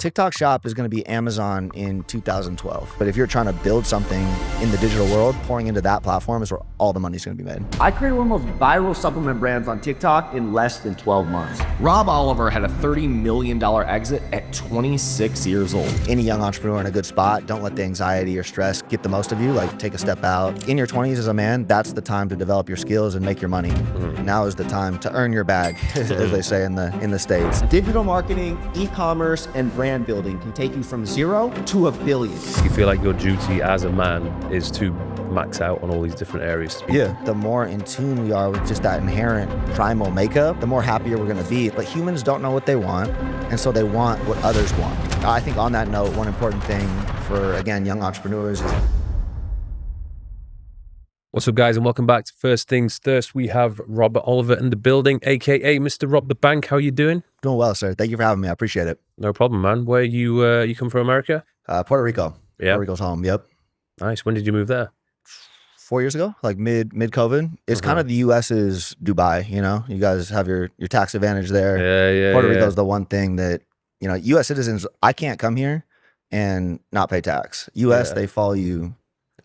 TikTok Shop is going to be Amazon in 2012. But if you're trying to build something in the digital world, pouring into that platform is where all the money's going to be made. I created one of the most viral supplement brands on TikTok in less than 12 months. Rob Oliver had a $30 million exit at 26 years old. Any young entrepreneur in a good spot, don't let the anxiety or stress get the most of you. Like, take a step out. In your 20s as a man, that's the time to develop your skills and make your money. Now is the time to earn your bag, as they say in the States. Digital marketing, e-commerce, and brand building can take you from 0 to $1 billion. You feel like your duty as a man is to max out on all these different areas. Yeah. The more in tune we are with just that inherent primal makeup, the more happier we're going to be. But humans don't know what they want, and so they want what others want. I think on that note, one important thing for, again, young entrepreneurs is... What's up, guys, and welcome back to First Things First. We have Robert Oliver in the building, aka Mr. RobTheBank. How you doing? Doing well, sir. Thank you for having me. I appreciate it. No problem, man. Where you come from, America? Puerto Rico. Yeah. Puerto Rico's home. Yep. Nice. When did you move there? 4 years ago, like mid-COVID. It's kind of the U.S.'s Dubai, you know? You guys have your tax advantage there. Yeah. Puerto Rico's the one thing that, you know, U.S. citizens, I can't come here and not pay tax. U.S., they follow you.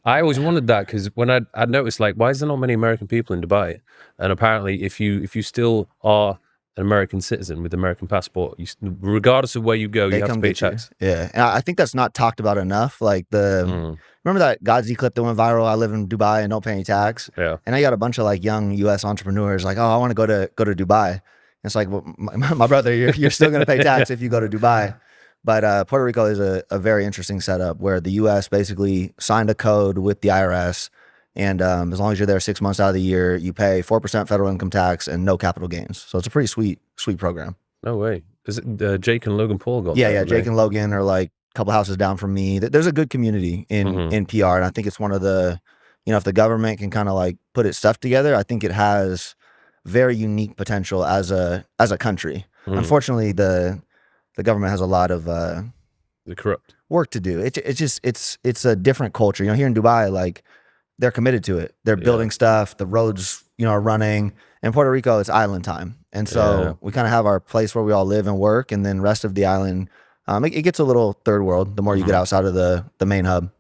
I always wondered that because when I'd noticed, like, why is there not many American people in Dubai? And apparently, if you still are an American citizen with American passport, regardless of where you go, you have to pay tax. Yeah, and I think that's not talked about enough. Like remember that Gadzhi clip that went viral? I live in Dubai and don't pay any tax. Yeah, and I got a bunch of like young U.S. entrepreneurs like, oh, I want to go to Dubai. And it's like, well, my brother, you're still going to pay tax if you go to Dubai. But Puerto Rico is a very interesting setup where the U.S. basically signed a code with the IRS, and as long as you're there 6 months out of the year, you pay 4% federal income tax and no capital gains. So it's a pretty sweet program. No way. Is it Jake and Logan Paul got Yeah, Jake and Logan are like a couple houses down from me. There's a good community in PR, and I think it's one of the, you know, if the government can kind of like put its stuff together, I think it has very unique potential as a country. Unfortunately, the government has a lot of the corrupt work to do. It's a different culture. You know, here in Dubai, like they're committed to it. They're building stuff. The roads, you know, are running. In Puerto Rico, it's island time, and so we kind of have our place where we all live and work, and then rest of the island, it gets a little third world the more you get outside of the main hub.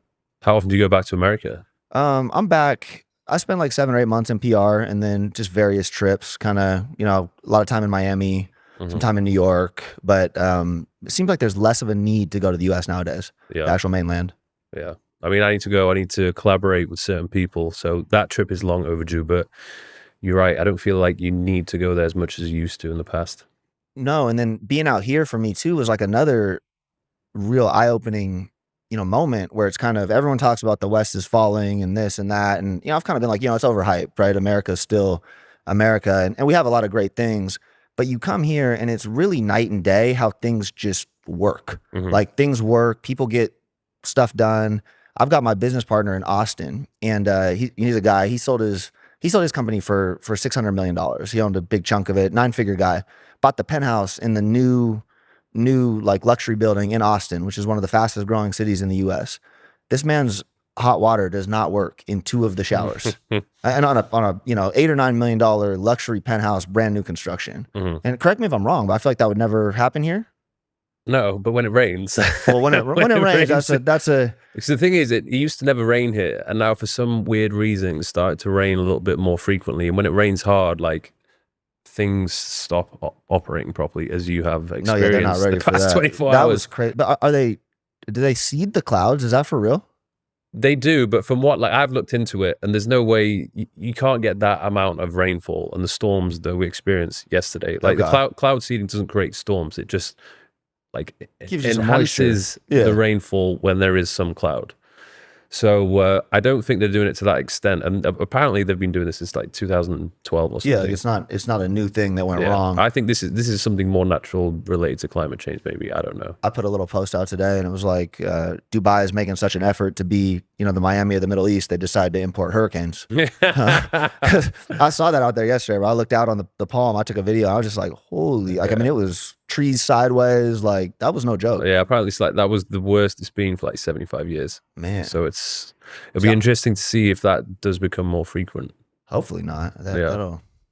How often do you go back to America? I'm back. I spent like 7 or 8 months in PR, and then just various trips. Kind of, you know, a lot of time in Miami. Some time in New York, but it seems like there's less of a need to go to the U.S. nowadays, the actual mainland. Yeah. I mean, I need to go. I need to collaborate with certain people. So that trip is long overdue, but you're right. I don't feel like you need to go there as much as you used to in the past. No, and then being out here for me too was like another real eye-opening, you know, moment where it's kind of, everyone talks about the West is falling and this and that. And, you know, I've kind of been like, you know, it's overhyped, right? America's still America. And we have a lot of great things. But you come here and it's really night and day how things just work. Like things work, people get stuff done. I've got my business partner in Austin, and he's a guy. He sold his company for $600 million. He owned a big chunk of it. 9-figure guy. Bought the penthouse in the new like luxury building in Austin, which is one of the fastest growing cities in the U.S. This man's hot water does not work in 2 of the showers, and on a you know $8 or $9 million luxury penthouse, brand new construction. And correct me if I'm wrong, but I feel like that would never happen here. No, but when it rains, well, when it rains, that's a. Because the thing is, it used to never rain here, and now for some weird reason, it started to rain a little bit more frequently. And when it rains hard, like things stop operating properly, as you have experienced. No, yeah, they're not ready the past for that. 24 that hours. Was crazy. But do they seed the clouds? Is that for real? They do, but from what, like, I've looked into it, and there's no way you can't get that amount of rainfall and the storms that we experienced yesterday. Like the cloud seeding doesn't create storms; it just like enhances the rainfall when there is some cloud. So I don't think they're doing it to that extent, and apparently they've been doing this since like 2012 or something. Yeah, it's not a new thing that went wrong. I think this is something more natural related to climate change. Maybe, I don't know. I put a little post out today, and it was like Dubai is making such an effort to be, you know, the Miami of the Middle East. They decided to import hurricanes. I saw that out there yesterday. I looked out on the palm. I took a video. I was just like, holy! Like, I mean, it was trees sideways. Like, that was no joke. Yeah, apparently it's like that was the worst it's been for like 75 years. Man. So it'll be interesting to see if that does become more frequent. Hopefully not.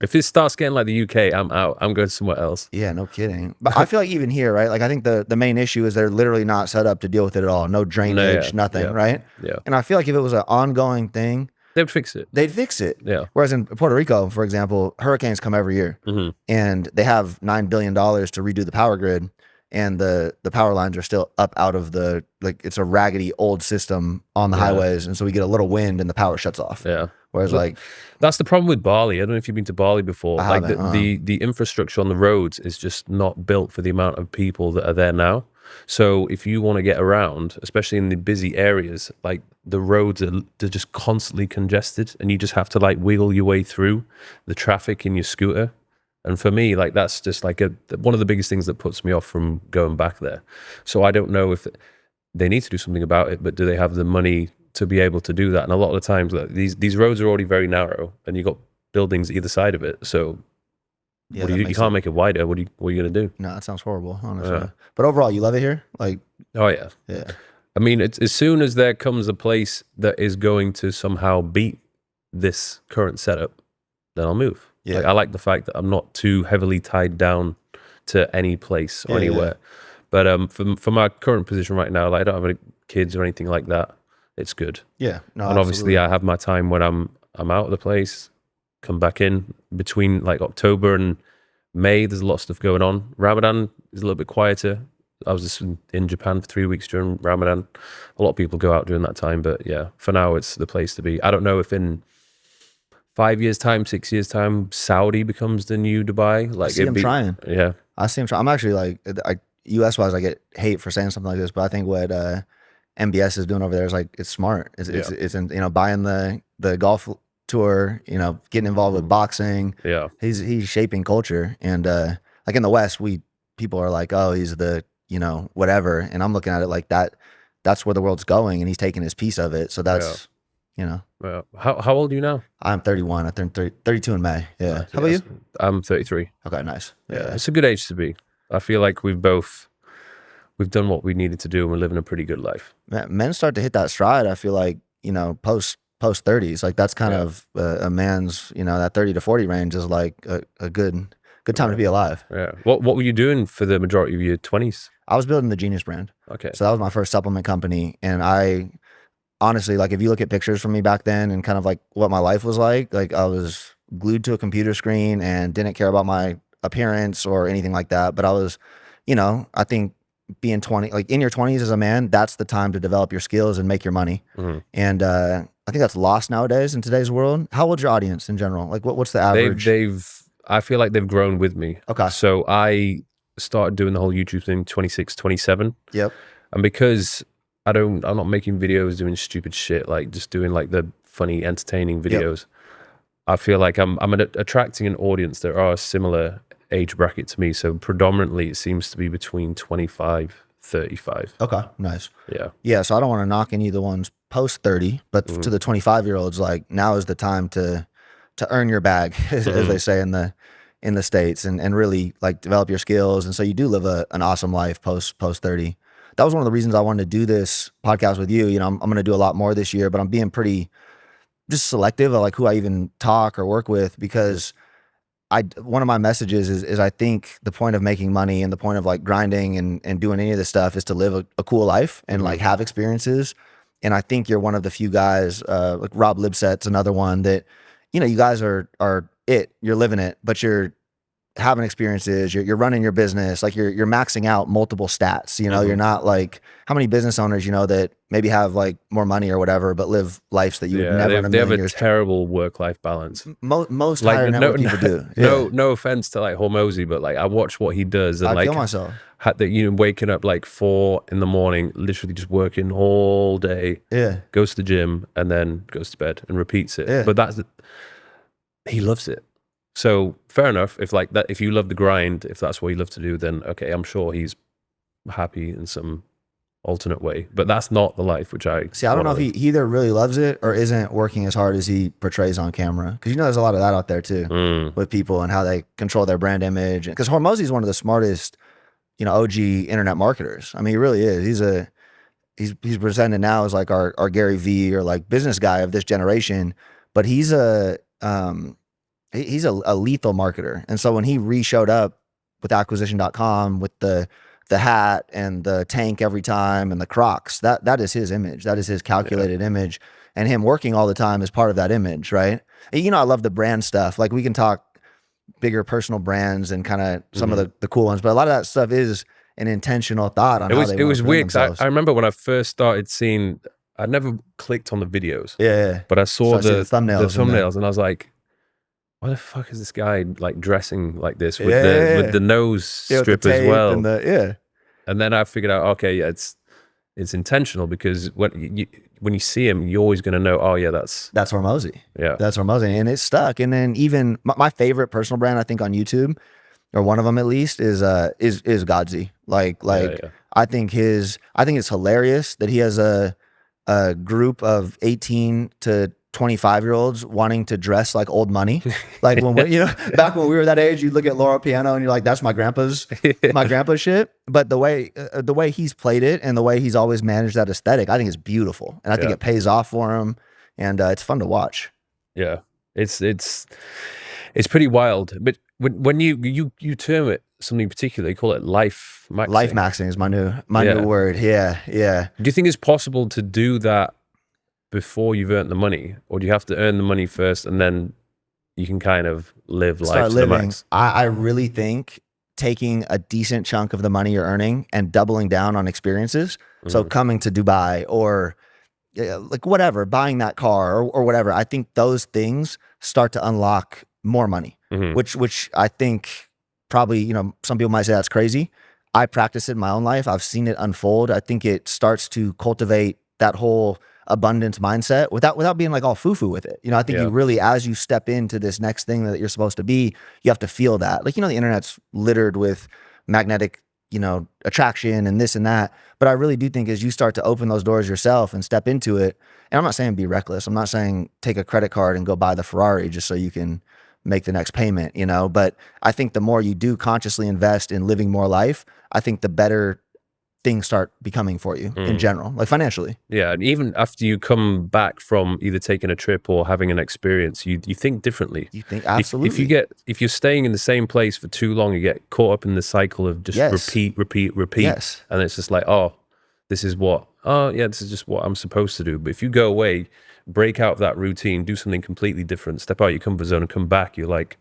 If it starts getting like the UK, I'm out. I'm going somewhere else. Yeah, no kidding. But I feel like even here, right? Like I think the main issue is they're literally not set up to deal with it at all. No drainage, nothing, right? Yeah. And I feel like if it was an ongoing thing, they'd fix it. They'd fix it. Yeah. Whereas in Puerto Rico, for example, hurricanes come every year, and they have $9 billion to redo the power grid, and the power lines are still up out of the, like, it's a raggedy old system on the highways, and so we get a little wind and the power shuts off. Yeah. Whereas like that's the problem with Bali. I don't know if you've been to Bali before. I like haven't, the infrastructure on the roads is just not built for the amount of people that are there now. So if you want to get around, especially in the busy areas, like the roads they're just constantly congested, and you just have to like wiggle your way through the traffic in your scooter. And for me, like that's just like one of the biggest things that puts me off from going back there. So I don't know if they need to do something about it, but do they have the money to be able to do that? And a lot of the times, like, these roads are already very narrow, and you got buildings either side of it. So what do you can't make it wider. What are you gonna do? No, that sounds horrible, honestly. But overall, you love it here? Like, oh yeah. Yeah. I mean, it's, as soon as there comes a place that is going to somehow beat this current setup, then I'll move. Yeah. Like, I like the fact that I'm not too heavily tied down to any place or anywhere. But for my current position right now, like I don't have any kids or anything like that. It's good. Yeah. No, and obviously I have my time when I'm out of the place, come back in between like October and May. There's a lot of stuff going on. Ramadan is a little bit quieter. I was just in Japan for 3 weeks during Ramadan. A lot of people go out during that time, but yeah, for now it's the place to be. I don't know if in 5 years time, 6 years time, Saudi becomes the new Dubai. Like, I see him trying. Yeah. I see him trying. I'm actually like, US wise, I get hate for saying something like this, but I think what MBS is doing over there is like, it's smart. It's in, you know, buying the golf tour, you know, getting involved with boxing. Yeah. He's shaping culture. And like in the West, people are like, oh, he's the, you know, whatever. And I'm looking at it like that's where the world's going, and he's taking his piece of it. So that's, you know. Yeah. How old are you now? I'm 31. I turned 32 in May. Yeah. Nice. How about you? I'm 33. Okay, nice. Yeah. It's a good age to be. I feel like we've done what we needed to do, and we're living a pretty good life. Men start to hit that stride. I feel like, you know, post 30s, like that's kind of a man's, you know, that 30 to 40 range is like a good time to be alive. Yeah. What were you doing for the majority of your 20s? I was building the Genius brand. Okay. So that was my first supplement company. And I honestly, like, if you look at pictures from me back then and kind of like what my life was like I was glued to a computer screen and didn't care about my appearance or anything like that. But I was, you know, I think being 20, like in your 20s as a man, that's the time to develop your skills and make your money. And I think that's lost nowadays in today's world. How old's your audience in general? Like what's the average? I feel like they've grown with me. Okay. So I started doing the whole YouTube thing 26, 27. Yep. And because I'm not making videos doing stupid shit, like just doing like the funny, entertaining videos. Yep. I feel like I'm attracting an audience that are a similar age bracket to me. So predominantly it seems to be between 25, 35. Okay, nice. Yeah. Yeah, so I don't want to knock any of the ones post 30, but to the 25-year-olds, like now is the time to earn your bag, as they say in the States, and really like develop your skills. And so you do live an awesome life post 30. That was one of the reasons I wanted to do this podcast with you. You know, I'm going to do a lot more this year, but I'm being pretty just selective of like who I even talk or work with, because one of my messages is I think the point of making money and the point of like grinding and doing any of this stuff is to live a cool life and like have experiences. And I think you're one of the few guys, like Rob Libset's another one that, you know, you guys are you're living it, but you're having experiences, you're running your business, like you're maxing out multiple stats, you know, you're not like, how many business owners, you know, that maybe have like more money or whatever, but live lives that you would never in a million years. They have a terrible work-life balance. Most like, higher network people do. Yeah. No offense to like Hormozi, but like I watch what he does, and I like feel myself. You know, waking up like 4 in the morning, literally just working all day. Yeah. Goes to the gym and then goes to bed and repeats it. Yeah. But he loves it. So fair enough. If like that, if you love the grind, if that's what you love to do, then okay, I'm sure he's happy in some alternate way. But that's not the life which I see. I don't know if he either really loves it or isn't working as hard as he portrays on camera. Because you know there's a lot of that out there too with people and how they control their brand image. Because Hormozi is one of the smartest, you know, OG internet marketers. I mean, he really is. He's presented now as like our Gary Vee or like business guy of this generation. But he's he's a lethal marketer. And so when he re-showed up with acquisition.com with the hat and the tank every time and the Crocs, that is his image. That is his calculated image. And him working all the time is part of that image, right? And, you know, I love the brand stuff. Like we can talk bigger personal brands and kind of some of the cool ones, but a lot of that stuff is an intentional thought on it was weird. I remember when I first started seeing, I never clicked on the videos. Yeah. But I saw the thumbnails and I was like, why the fuck is this guy like dressing like this with the nose strip as well? And and then I figured out, okay, yeah, it's intentional, because when you see him, you're always going to know, oh yeah, that's Hormozi. Yeah, that's Hormozi, and it's stuck. And then even my favorite personal brand, I think on YouTube, or one of them at least, is Gadzhi. Like I think it's hilarious that he has a group of 18 to 25-year-olds wanting to dress like old money. Like when we, you know, back when we were that age, you look at Laura Piano and you're like, that's my grandpa's shit. But the way he's played it and the way he's always managed that aesthetic, I think is beautiful. And I think it pays off for him, and it's fun to watch. Yeah. It's pretty wild. But when you term it something particular, you call it Lifemaxxing. Lifemaxxing is my new word. Yeah. Do you think it's possible to do that before you've earned the money, or do you have to earn the money first and then you can kind of live life to the max? I really think taking a decent chunk of the money you're earning and doubling down on experiences. So coming to Dubai, or like whatever, buying that car or whatever, I think those things start to unlock more money, which I think probably, you know, some people might say that's crazy. I practice it in my own life. I've seen it unfold. I think it starts to cultivate that whole abundance mindset without being like all foo-foo with it. You know, I think you really, as you step into this next thing that you're supposed to be, you have to feel that. Like, you know, the internet's littered with magnetic, you know, attraction and this and that. But I really do think as you start to open those doors yourself and step into it, and I'm not saying be reckless. I'm not saying take a credit card and go buy the Ferrari just so you can make the next payment, you know, but I think the more you do consciously invest in living more life, I think the better things start becoming for you in general, like financially. Yeah, and even after you come back from either taking a trip or having an experience, you think differently. You think absolutely. If you're staying in the same place for too long, you get caught up in the cycle of just repeat. Yes. And it's just like, this is just what I'm supposed to do. But if you go away, break out of that routine, do something completely different, step out your comfort zone and come back, you're like,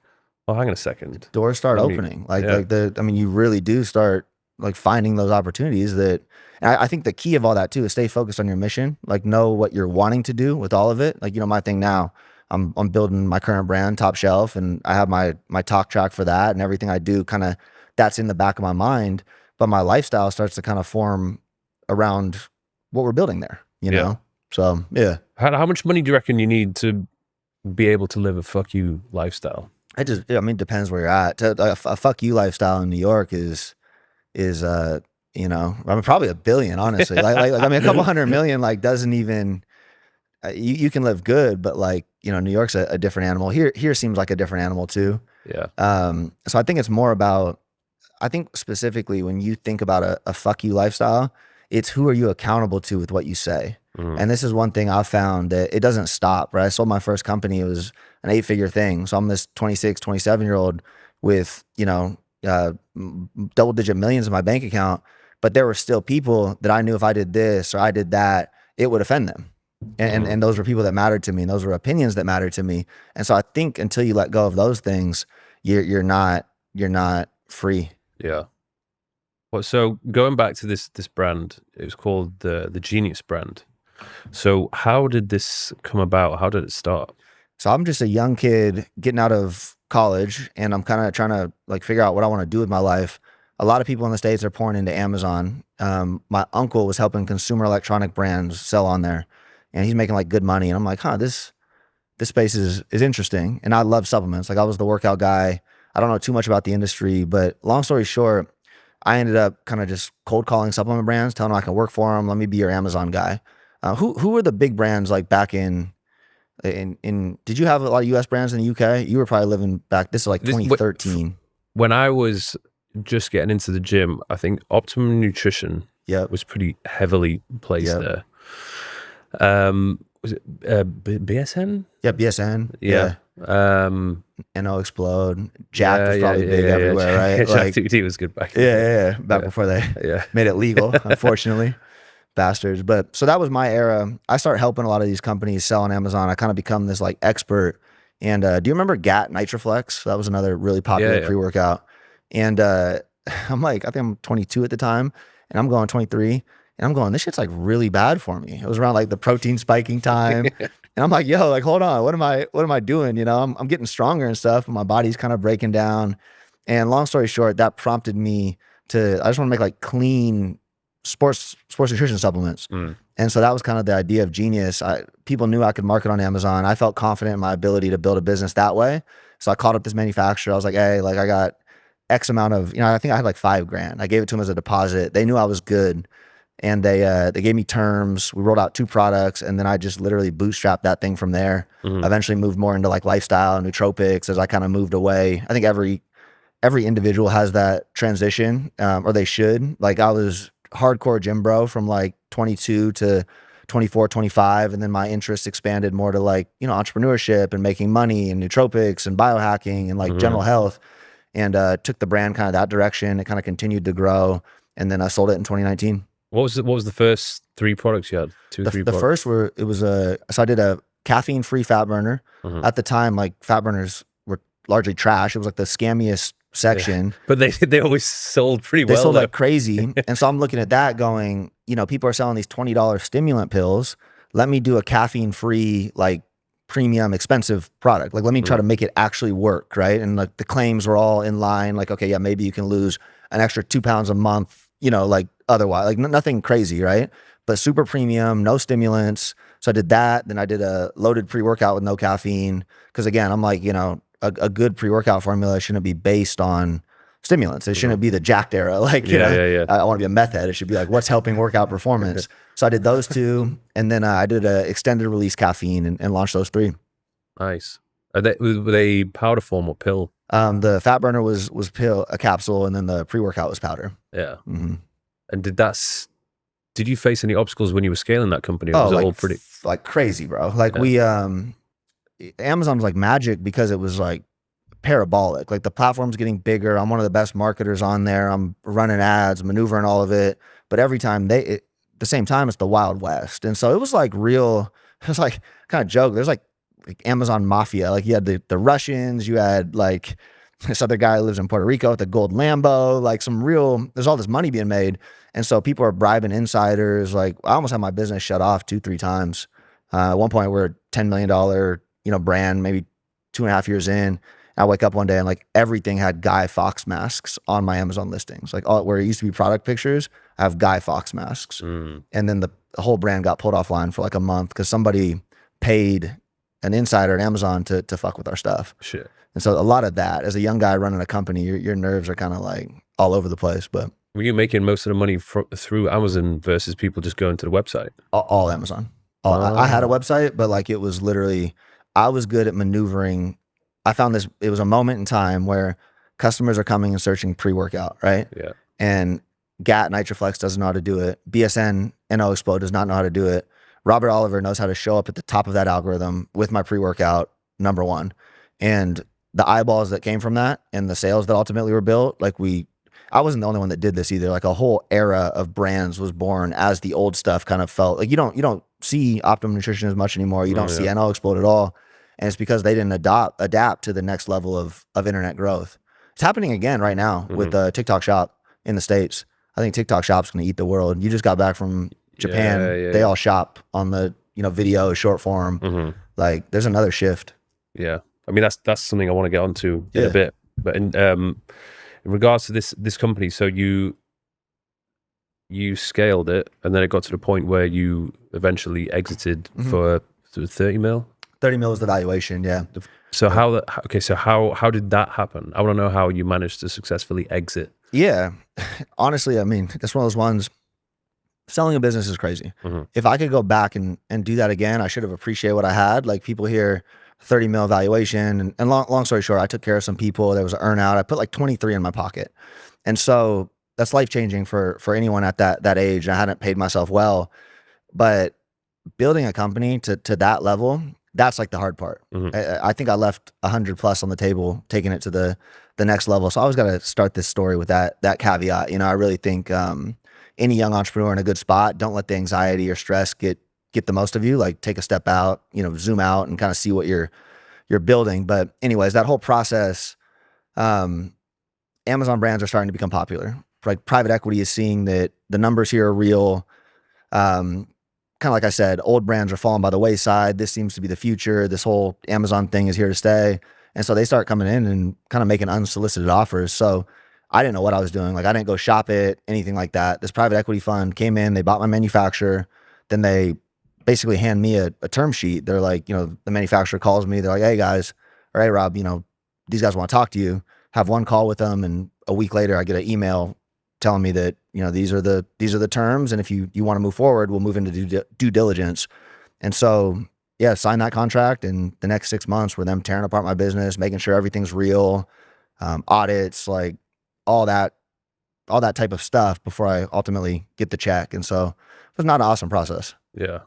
oh, hang on a second. Doors start opening. You really do start like finding those opportunities that, and I think the key of all that too is stay focused on your mission, like know what you're wanting to do with all of it. Like, you know, my thing now, I'm building my current brand, Top Shelf, and I have my talk track for that, and everything I do kind of, that's in the back of my mind, but my lifestyle starts to kind of form around what we're building there, you know? So, yeah. How much money do you reckon you need to be able to live a fuck you lifestyle? It depends where you're at. A fuck you lifestyle in New York is you know, I mean, probably $1 billion, honestly. like I mean, a couple $100 million, like, doesn't even, you can live good, but like, you know, New York's a different animal. Here seems like a different animal too. Yeah. So I think it's more about, I think specifically when you think about a fuck you lifestyle, it's who are you accountable to with what you say. And this is one thing I've found that it doesn't stop, right? I sold my first company. It was an 8-figure thing. So I'm this 26, 27-year-old with, you know, double-digit millions in my bank account, but there were still people that I knew if I did this or I did that, it would offend them. And those were people that mattered to me, and those were opinions that mattered to me. And so I think until you let go of those things, you're not free. Yeah. Well, so going back to this brand, it was called the Genius brand. So how did this come about? How did it start? So I'm just a young kid getting out of college, and I'm kind of trying to like figure out what I want to do with my life. A lot of people in the States are pouring into Amazon. My uncle was helping consumer electronic brands sell on there, and he's making like good money. And I'm like, this space is interesting. And I love supplements. Like, I was the workout guy. I don't know too much about the industry, but long story short, I ended up kind of just cold calling supplement brands, telling them I can work for them. Let me be your Amazon guy. Who were the big brands like back in, did you have a lot of US brands in the UK? You were probably living back, this is like 2013. When I was just getting into the gym, I think Optimum Nutrition was pretty heavily placed there. Was it BSN? Yeah, BSN. Yeah. NO Explode. Jack was probably big everywhere, right? Yeah, like, Jack was good back. Yeah. Back before they made it legal, unfortunately. Bastards. But so that was my era. I started helping a lot of these companies sell on Amazon. I kind of become this like expert. And do you remember GAT Nitroflex? That was another really popular pre-workout. And I'm like, I think I'm 22 at the time, and I'm going 23. And I'm going, this shit's like really bad for me. It was around like the protein spiking time. And I'm like, yo, like, hold on, what am I doing? You know, I'm getting stronger and stuff, and my body's kind of breaking down. And long story short, that prompted me to, I just want to make like clean sports nutrition supplements. And so that was kind of the idea of Genius. People knew I could market on Amazon. I felt confident in my ability to build a business that way. So I called up this manufacturer. I was like, hey, like I got X amount of, you know, I think I had like $5,000. I gave it to them as a deposit. They knew I was good. And they gave me terms. We rolled out 2 products, and then I just literally bootstrapped that thing from there. Eventually moved more into like lifestyle and nootropics as I kind of moved away. I think every individual has that transition, or they should. Like I was hardcore gym bro from like 22 to 24, 25. And then my interest expanded more to like, you know, entrepreneurship and making money and nootropics and biohacking and like general health, and took the brand kind of that direction. It kind of continued to grow. And then I sold it in 2019. What was the first 3 products you had? The first so I did a caffeine-free fat burner. At the time, like fat burners were largely trash. It was like the scammiest section. But they always sold pretty well. They sold like crazy. And so I'm looking at that going, you know, people are selling these $20 stimulant pills. Let me do a caffeine-free, like premium, expensive product. Like, let me try to make it actually work, right? And like the claims were all in line. Like, okay, yeah, maybe you can lose an extra 2 pounds a month, you know, like otherwise, like nothing crazy, right? But super premium, no stimulants. So I did that. Then I did a loaded pre-workout with no caffeine. Because again, I'm like, you know, a good pre-workout formula shouldn't be based on stimulants. It shouldn't be the jacked era. Like, you know, I want to be a meth head. It should be like, what's helping workout performance? So I did those 2. And then I did a extended release caffeine and launched those 3. Nice. Were they powder form or pill? The fat burner was pill, a capsule, and then the pre-workout was powder. Yeah. And did you face any obstacles when you were scaling that company? Or was it all pretty like crazy, bro? Like Amazon was like magic because it was like parabolic. Like the platform's getting bigger. I'm one of the best marketers on there. I'm running ads, maneuvering all of it. But every time at the same time, it's the Wild West. And so it was like real, it was like kind of joke. There's like Amazon mafia. Like you had the Russians, you had like this other guy who lives in Puerto Rico with the gold Lambo, like there's all this money being made. And so people are bribing insiders. Like I almost had my business shut off 2-3 times. At one point we're a $10 million, you know, brand, maybe 2.5 years in. I wake up one day and like everything had Guy Fawkes masks on my Amazon listings. Like where it used to be product pictures, I have Guy Fawkes masks. And then the whole brand got pulled offline for like a month because somebody paid an insider at Amazon to fuck with our stuff. Shit. And so a lot of that, as a young guy running a company, your nerves are kind of like all over the place. But were you making most of the money through Amazon versus people just going to the website? All Amazon. I had a website, but like it was literally, I was good at maneuvering. I found it was a moment in time where customers are coming and searching pre-workout, right? Yeah. And GAT Nitroflex doesn't know how to do it. BSN NO Explode does not know how to do it. Robert Oliver knows how to show up at the top of that algorithm with my pre-workout, number 1. And the eyeballs that came from that and the sales that ultimately were built, like I wasn't the only one that did this either. Like a whole era of brands was born as the old stuff kind of felt like you don't see Optimum Nutrition as much anymore. You don't see NO Explode at all. And it's because they didn't adapt to the next level of internet growth. It's happening again right now with the TikTok shop in the States. I think TikTok shop's going to eat the world. You just got back from Japan. They all shop on the, you know, video, short form. Like there's another shift. Yeah. I mean, that's something I want to get onto in a bit. But in regards to this company, so you scaled it and then it got to the point where you eventually exited for 30 mil? 30 mil is the valuation, yeah. So how did that happen? I want to know how you managed to successfully exit. Yeah. Honestly, I mean, that's one of those ones, selling a business is crazy. If I could go back and do that again, I should have appreciated what I had. Like people hear 30 mil valuation and long story short, I took care of some people. There was an earn out. I put like 23 in my pocket. And so that's life-changing for anyone at that age. I hadn't paid myself well, but building a company to that level, that's like the hard part. I think I left 100 plus on the table, taking it to the next level. So I always got to start this story with that caveat. You know, I really think any young entrepreneur in a good spot, don't let the anxiety or stress get the most of you. Like take a step out, you know, zoom out and kind of see what you're building. But anyways, that whole process, Amazon brands are starting to become popular. Like private equity is seeing that the numbers here are real. Kind of like I said, old brands are falling by the wayside. This seems to be the future. This whole Amazon thing is here to stay. And so they start coming in and kind of making unsolicited offers. So I didn't know what I was doing. Like I didn't go shop it, anything like that. This private equity fund came in, they bought my manufacturer. Then they basically hand me a term sheet. They're like, you know, the manufacturer calls me. They're like, hey guys, or hey Rob, you know, these guys want to talk to you. Have one call with them. And a week later I get an email telling me that, you know, these are the terms. And if you want to move forward, we'll move into due diligence. And so, yeah, sign that contract. And the next 6 months were them tearing apart my business, making sure everything's real, audits, like all that type of stuff before I ultimately get the check. And so it was not an awesome process. Yeah.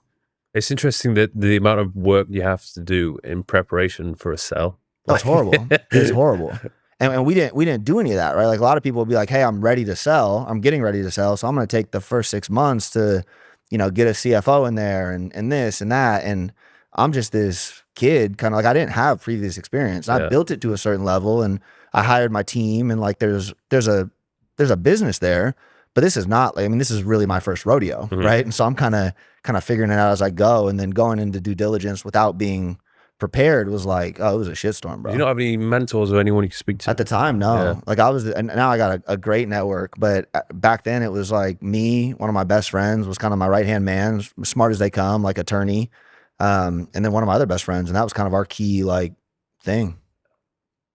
It's interesting that the amount of work you have to do in preparation for a sell. That's horrible. It's horrible. And we didn't do any of that, right? Like a lot of people will be like, hey, I'm ready to sell. I'm getting ready to sell. So I'm going to take the first 6 months to, you know, get a CFO in there and this and that. And I'm just this kid, kind of like I didn't have previous experience. I built it to a certain level and I hired my team and like there's a business there, but this is not like, I mean, this is really my first rodeo, right? And so I'm kind of figuring it out as I go, and then going into due diligence without being prepared was like, oh, it was a shitstorm, bro. Do you not have any mentors or anyone you can speak to? At the time, no. Yeah. Like I was, and now I got a great network, but back then it was like me, one of my best friends was kind of my right-hand man, smart as they come, like attorney. And then one of my other best friends, and that was kind of our key like thing.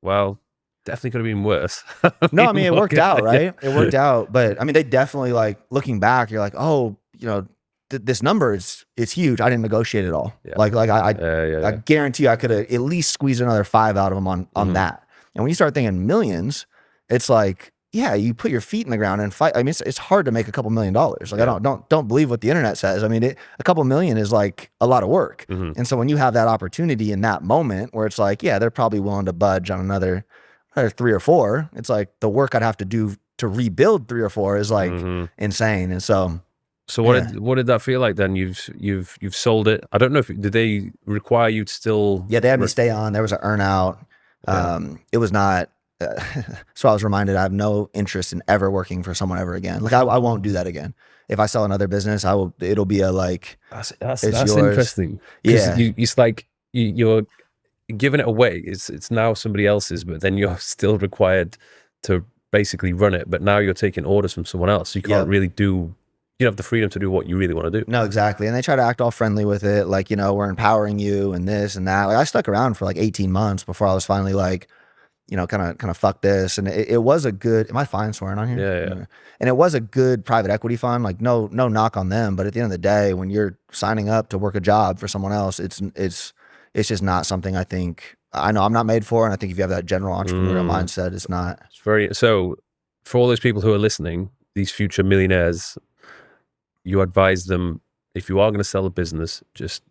Well, definitely could have been worse. No, I mean, it worked out, right? It worked out, but I mean, they definitely like looking back, you're like, oh, you know, this number is huge. I didn't negotiate at all. Yeah. Like I guarantee you I could have at least squeezed another 5 out of them on that. And when you start thinking millions, it's like, yeah, you put your feet in the ground and fight. I mean, it's hard to make a couple $1 million. Like I don't believe what the internet says. I mean, a couple million is like a lot of work. And so when you have that opportunity in that moment where it's like, yeah, they're probably willing to budge on another 3 or 4. It's like the work I'd have to do to rebuild 3 or 4 is like insane. And so what did that feel like then? You've sold it. I don't know did they require you to still? Yeah, they had me stay on. There was an earn out. It was not. So I was reminded I have no interest in ever working for someone ever again. Like I won't do that again. If I sell another business, I will. It'll be a like. That's interesting. Yeah, it's like you're giving it away. It's now somebody else's, but then you're still required to basically run it. But now you're taking orders from someone else. So you can't really do. You don't have the freedom to do what you really want to do. No, exactly. And they try to act all friendly with it. Like, you know, we're empowering you and this and that. Like I stuck around for like 18 months before I was finally like, you know, kind of fuck this. And it was a good, am I fine swearing on here? Yeah. And it was a good private equity fund. Like no knock on them. But at the end of the day, when you're signing up to work a job for someone else, it's just not something I think, I know I'm not made for. And I think if you have that general entrepreneurial mindset, it's not. It's so for all those people who are listening, these future millionaires, you advise them, if you are going to sell a business, just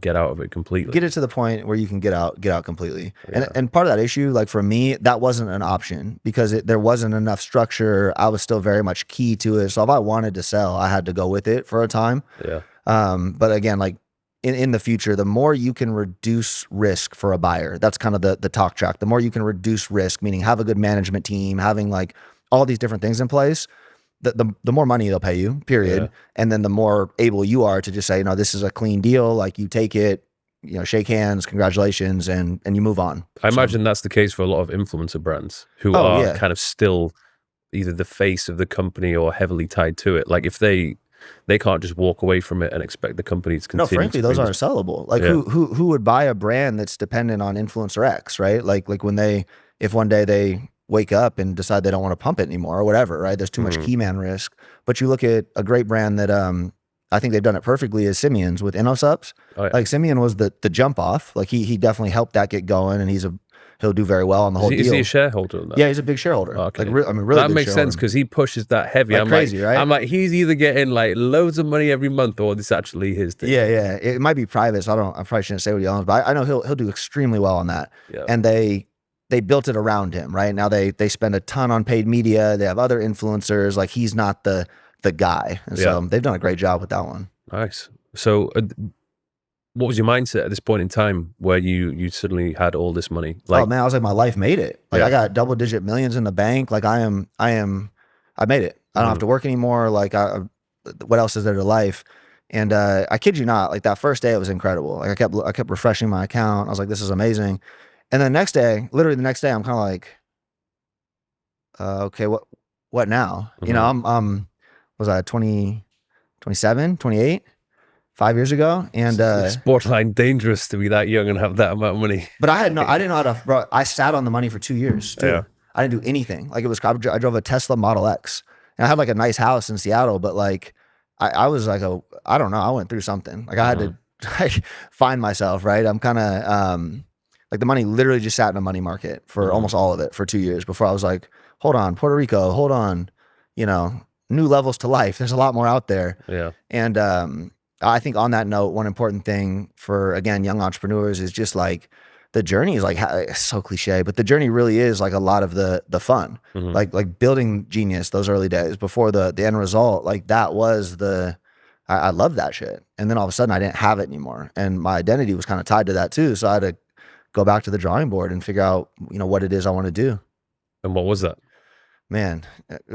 get out of it completely. Get it to the point where you can get out completely. Yeah. And part of that issue, like for me, that wasn't an option because there wasn't enough structure. I was still very much key to it. So if I wanted to sell, I had to go with it for a time. Yeah. But again, like in the future, the more you can reduce risk for a buyer, that's kind of the talk track. The more you can reduce risk, meaning have a good management team, having like all these different things in place, the more money they'll pay you, period. Yeah. And then the more able you are to just say, no, this is a clean deal. Like you take it, you know, shake hands, congratulations, and you move on. I imagine that's the case for a lot of influencer brands who are kind of still either the face of the company or heavily tied to it. Like if they can't just walk away from it and expect the company to continue. No, frankly, those aren't sellable. Like who would buy a brand that's dependent on influencer X, right? Like if one day they wake up and decide they don't want to pump it anymore or whatever, right? There's too much key man risk. But you look at a great brand that I think they've done it perfectly is Simeon's with InnoSubs. Oh, yeah. Like Simeon was the jump off. Like he definitely helped that get going, and he's he'll do very well on the whole deal. Is he a shareholder in that? Yeah, he's a big shareholder. Okay. Like, I mean, really that big makes sense shareholder. because he pushes that heavy. Like I'm crazy, right? I'm like, he's either getting like loads of money every month or this actually his thing. Yeah. It might be private, so I probably shouldn't say what he owns, but I know he'll do extremely well on that. Yeah. And they built it around him, right? Now they spend a ton on paid media. They have other influencers. Like, he's not the guy. And so they've done a great job with that one. Nice. So what was your mindset at this point in time where you suddenly had all this money? Like, oh man, I was like, my life made it. Like, I got double-digit millions in the bank. Like, I made it. I don't have to work anymore. Like, what else is there to life? And I kid you not, like, that first day it was incredible. Like, I kept refreshing my account. I was like, this is amazing. And the next day, literally the next day, I'm kind of like, okay, what now? You know, I'm was I 27, 28? 5 years ago, and it's borderline dangerous to be that young and have that amount of money. But I didn't know how to, bro. I sat on the money for 2 years too. Yeah. I didn't do anything. Like, I drove a Tesla Model X, and I had like a nice house in Seattle, but like I was like I don't know, I went through something. Like, I had to like find myself, right? I'm kind of like, the money literally just sat in a money market for almost all of it for 2 years before I was like, hold on, Puerto Rico, hold on, you know, new levels to life. There's a lot more out there. Yeah. And I think on that note, one important thing for, again, young entrepreneurs is just like, the journey is like, it's so cliche, but the journey really is like a lot of the fun, like building genius those early days before the end result. Like, that was I loved that shit. And then all of a sudden I didn't have it anymore. And my identity was kind of tied to that too. So I had to go back to the drawing board and figure out, you know, what it is I want to do. And what was that? Man,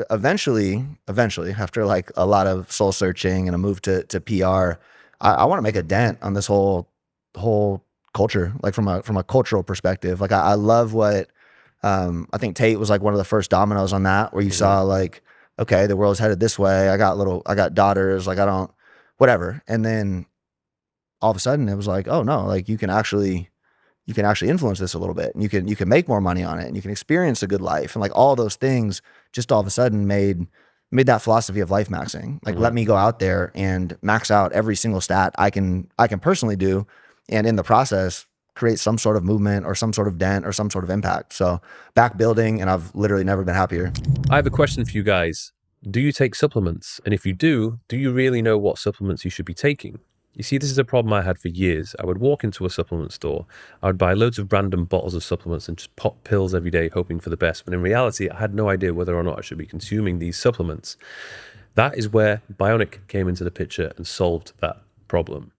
eventually, after like a lot of soul searching and a move to PR, I want to make a dent on this whole culture, like from a cultural perspective. Like, I love what I think Tate was like one of the first dominoes on that, where you saw like, okay, the world's headed this way. I got daughters, like, whatever. And then all of a sudden it was like, oh no, like, you can actually influence this a little bit, and you can make more money on it, and you can experience a good life. And like, all those things just all of a sudden made that philosophy of life maxing. Like, let me go out there and max out every single stat I can personally do. And in the process, create some sort of movement or some sort of dent or some sort of impact. So back building, and I've literally never been happier. I have a question for you guys. Do you take supplements? And if you do you really know what supplements you should be taking? You see, this is a problem I had for years. I would walk into a supplement store, I would buy loads of random bottles of supplements and just pop pills every day, hoping for the best. But in reality, I had no idea whether or not I should be consuming these supplements. That is where Bionic came into the picture and solved that problem.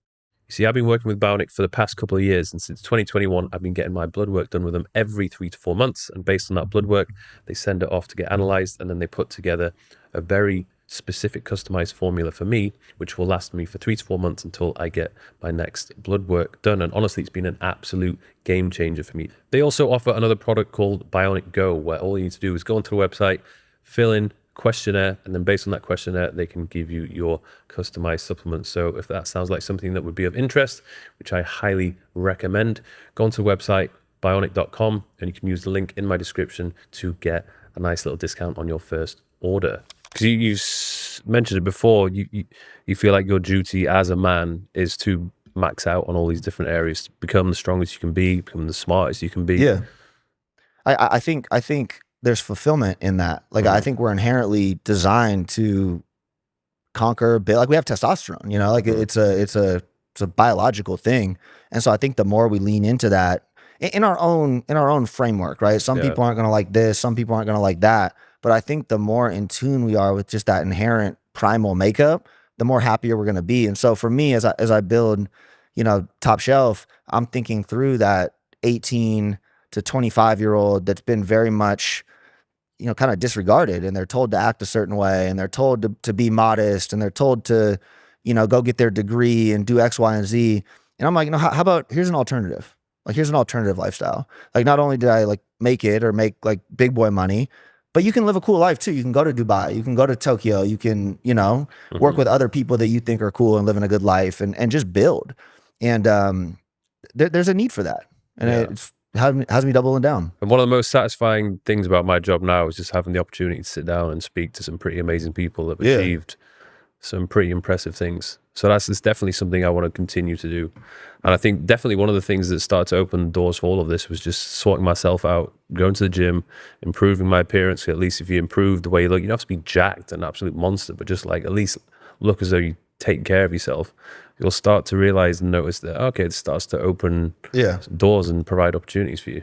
You see, I've been working with Bionic for the past couple of years, and since 2021, I've been getting my blood work done with them every 3 to 4 months. And based on that blood work, they send it off to get analyzed, and then they put together a very specific customized formula for me, which will last me for 3 to 4 months until I get my next blood work done. And honestly, it's been an absolute game changer for me. They also offer another product called Bionic Go, where all you need to do is go onto the website, fill in questionnaire, and then based on that questionnaire, they can give you your customized supplements. So if that sounds like something that would be of interest, which I highly recommend, go onto the website, bionic.com, and you can use the link in my description to get a nice little discount on your first order. Because you mentioned it before, you feel like your duty as a man is to max out on all these different areas, to become the strongest you can be, become the smartest you can be. Yeah, I think there's fulfillment in that. Like, I think we're inherently designed to conquer. Like, we have testosterone, you know, like it's a biological thing. And so I think the more we lean into that in our own framework, right? Some people aren't going to like this, some people aren't going to like that. But I think the more in tune we are with just that inherent primal makeup, the more happier we're going to be. And so for me, as I build, you know, Top Shelf, I'm thinking through that 18 to 25-year-old that's been very much, you know, kind of disregarded, and they're told to act a certain way, and they're told to be modest, and they're told to, you know, go get their degree and do X, Y, and Z. And I'm like, you know, how about, here's an alternative. Like, here's an alternative lifestyle. Like, not only did I like make it or make like big boy money, but you can live a cool life too. You can go to Dubai, you can go to Tokyo, you can, you know, work with other people that you think are cool and living a good life, and just build. And there's a need for that. And it has me doubling down. And one of the most satisfying things about my job now is just having the opportunity to sit down and speak to some pretty amazing people that have achieved some pretty impressive things. So it's definitely something I want to continue to do. And I think definitely one of the things that started to open doors for all of this was just sorting myself out, going to the gym, improving my appearance. At least if you improve the way you look, you don't have to be jacked, an absolute monster, but just like at least look as though you take care of yourself. You'll start to realize and notice that, okay, it starts to open doors and provide opportunities for you.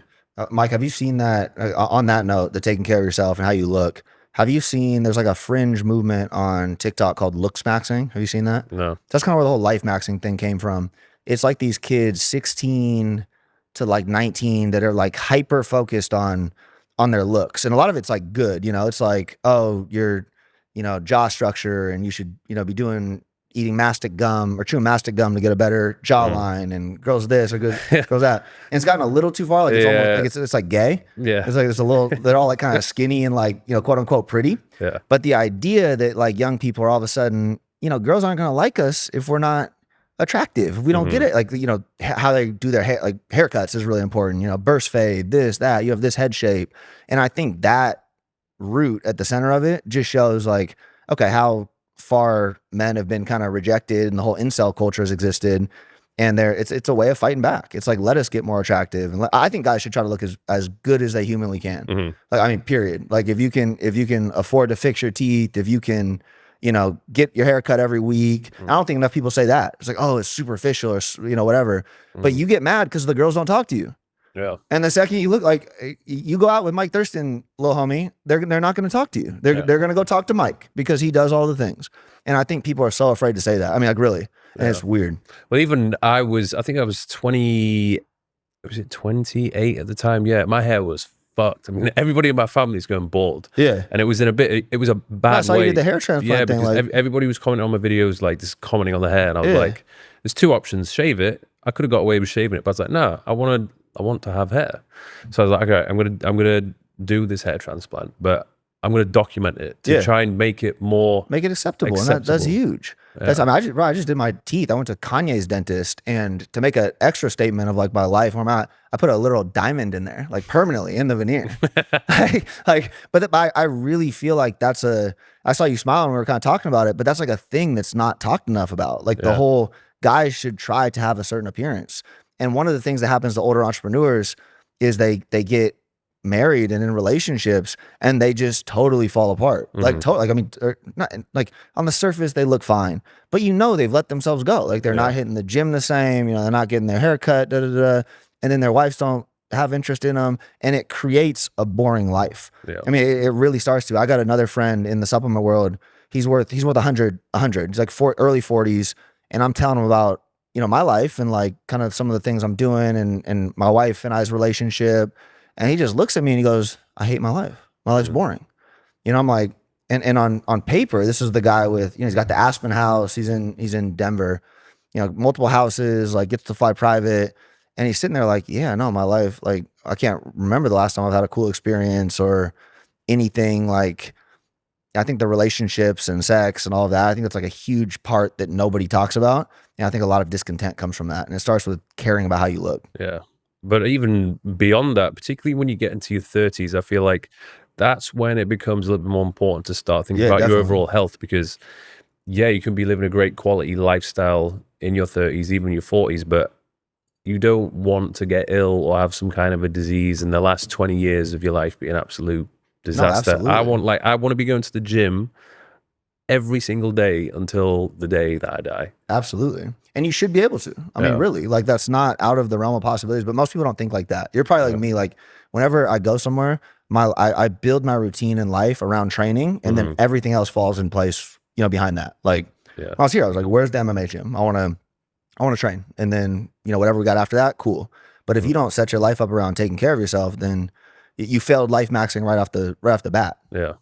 Mike, have you seen that, on that note, the taking care of yourself and how you look, have you seen, there's like a fringe movement on TikTok called Looksmaxxing? Have you seen that? No. That's kind of where the whole Lifemaxxing thing came from. It's like these kids 16 to like 19 that are like hyper focused on their looks. And a lot of it's like good, you know, it's like, oh, your, you know, jaw structure, and you should, you know, be eating mastic gum or chewing mastic gum to get a better jawline, and girls this or girls that. And it's gotten a little too far. Like it's almost like it's like gay. Yeah. It's like it's a little, they're all like kind of skinny and like, you know, quote unquote pretty. Yeah. But the idea that like young people are all of a sudden, you know, girls aren't going to like us if we're not attractive, if we don't get it. Like, you know, how they do their hair, like haircuts is really important, you know, burst fade, this, that, you have this head shape. And I think that root at the center of it just shows like, okay, how far men have been kind of rejected, and the whole incel culture has existed, and it's a way of fighting back. It's like, let us get more attractive, and I think guys should try to look as good as they humanly can. Like, I mean, period. Like if you can afford to fix your teeth, if you can, you know, get your hair cut every week. I don't think enough people say that. It's like, oh, it's superficial, or, you know, whatever. But you get mad because the girls don't talk to you. Yeah. And the second you look, like you go out with Mike Thurston, little homie, they're not going to talk to you. They're going to go talk to Mike because he does all the things. And I think people are so afraid to say that. I mean, like really, and it's weird. Well, even I think I was 20, was it 28 at the time? Yeah. My hair was fucked. I mean, everybody in my family is going bald. Yeah. And it was a bad That's how way. you did the hair transplant thing. Because everybody was commenting on my videos, like just commenting on the hair. And I was like, there's two options: shave it. I could have got away with shaving it, but I was like, no, I want to have hair. So I was like, okay, I'm gonna do this hair transplant, but I'm gonna document it to try and make it acceptable. And that's huge. Yeah. I just did my teeth. I went to Kanye's dentist, and to make an extra statement of like my life where I'm at, I put a literal diamond in there, like permanently in the veneer. But I really feel like I saw you smile when we were kind of talking about it, but that's like a thing that's not talked enough about. Like the whole guys should try to have a certain appearance. And one of the things that happens to older entrepreneurs is they get married and in relationships, and they just totally fall apart. Like I mean, not like on the surface they look fine, but you know they've let themselves go. Like they're not hitting the gym the same. You know, they're not getting their hair cut. And then their wives don't have interest in them, and it creates a boring life. Yeah. I mean, it really starts to. I got another friend in the supplement world. He's worth 100. He's like early 40s, and I'm telling him about, you know, my life and like kind of some of the things I'm doing, and my wife and I's relationship. And he just looks at me and he goes, I hate my life. My life's boring. You know, I'm like, and on paper, this is the guy with, you know, he's got the Aspen house. He's in Denver, you know, multiple houses, like gets to fly private. And he's sitting there like, yeah, no, my life, like, I can't remember the last time I've had a cool experience or anything. Like, I think the relationships and sex and all of that, I think that's like a huge part that nobody talks about. And I think a lot of discontent comes from that. And it starts with caring about how you look. Yeah. But even beyond that, particularly when you get into your 30s, I feel like that's when it becomes a little bit more important to start thinking about your overall health, because you can be living a great quality lifestyle in your 30s, even your 40s, but you don't want to get ill or have some kind of a disease in the last 20 years of your life be an absolute disaster. No, I want to be going to the gym every single day until the day that I die. Absolutely. And you should be able to. I mean, really, like that's not out of the realm of possibilities, but most people don't think like that. You're probably like me, like whenever I go somewhere, I build my routine in life around training, and then everything else falls in place, you know, behind that. Like when I was here, I was like, where's the MMA gym? I want to train. And then, you know, whatever we got after that, cool. But if you don't set your life up around taking care of yourself, then you failed Lifemaxxing right off the bat. Yeah.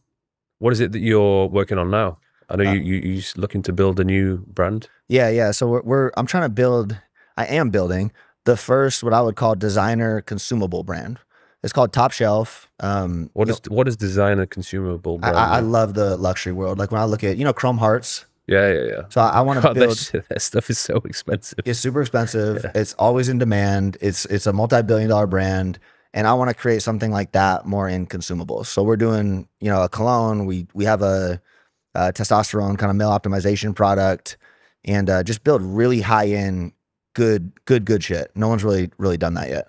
What is it that you're working on now? I know you're looking to build a new brand. Yeah. So I am building the first, what I would call designer consumable brand. It's called Top Shelf. What is designer consumable brand? I love the luxury world. Like when I look at, you know, Chrome Hearts. Yeah. So I want to build. That stuff is so expensive. It's super expensive. Yeah. It's always in demand. It's a multi-billion-dollar brand. And I want to create something like that more in consumables. So we're doing, you know, a cologne. We have a testosterone kind of male optimization product. and just build really high end, good shit. No one's really done that yet.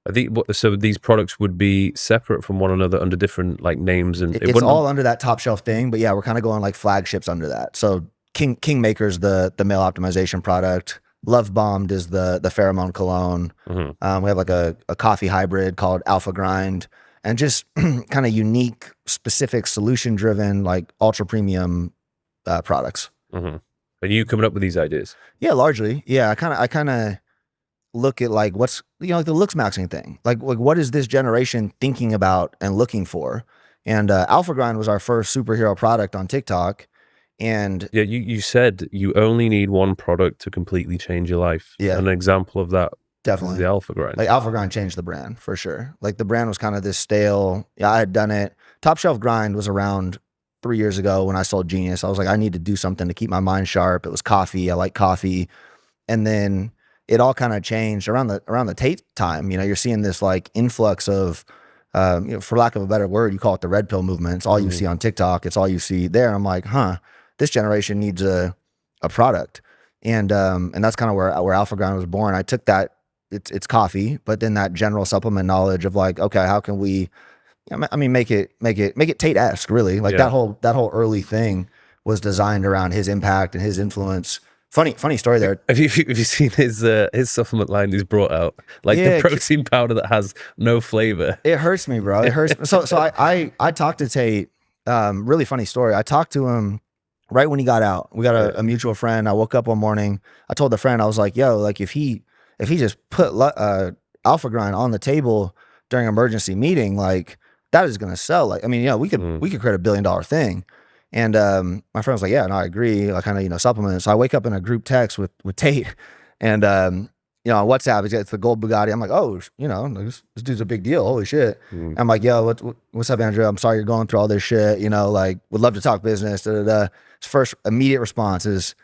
I think so. These products would be separate from one another under different like names, and it's all under that top shelf thing. But yeah, we're kind of going like flagships under that. So Kingmaker's the male optimization product. Love Bombed is the pheromone cologne. We have like a coffee hybrid called Alpha Grind, and just kind of unique, specific, solution driven, like ultra premium products. And you coming up with these ideas? Yeah, largely. Yeah, I kind of look at like what's, like the Looksmaxxing thing. Like what is this generation thinking about and looking for? And Alpha Grind was our first superhero product on TikTok. And yeah, you said you only need one product to completely change your life. Yeah. An example of that definitely is the Alpha Grind. Like Alpha Grind changed the brand for sure. Like the brand was kind of this stale. Yeah, I had done it. Top Shelf Grind was around 3 years ago when I sold Genius. I was like, I need to do something to keep my mind sharp. It was coffee. I like coffee. And then it all kind of changed around the Tate time. You're seeing this like influx of, for lack of a better word, you call it the red pill movement. It's all you see on TikTok. It's all you see there. I'm like, this generation needs a product. And that's kind of where Alpha Grind was born. I took that, it's coffee, but then that general supplement knowledge of like, okay, how can we, make it Tate-esque, really. Like that whole early thing was designed around his impact and his influence. Funny story there. Have you seen his supplement line he's brought out? Like the protein powder that has no flavor. It hurts me, bro. It hurts. So I talked to Tate. Really funny story. I talked to him right when he got out. We got a mutual friend. I woke up one morning. I told the friend, I was like, yo, like if he just put Alpha Grind on the table during an emergency meeting, like that is gonna sell. Like, we could create $1 billion thing. And my friend was like, yeah, no, I agree. I kind of, supplement. So I wake up in a group text with Tate, and on WhatsApp, it's the gold Bugatti. I'm like, oh, this dude's a big deal. Holy shit. I'm like, yo, what's up, Andrew? I'm sorry you're going through all this shit. Like, would love to talk business. His first immediate response is,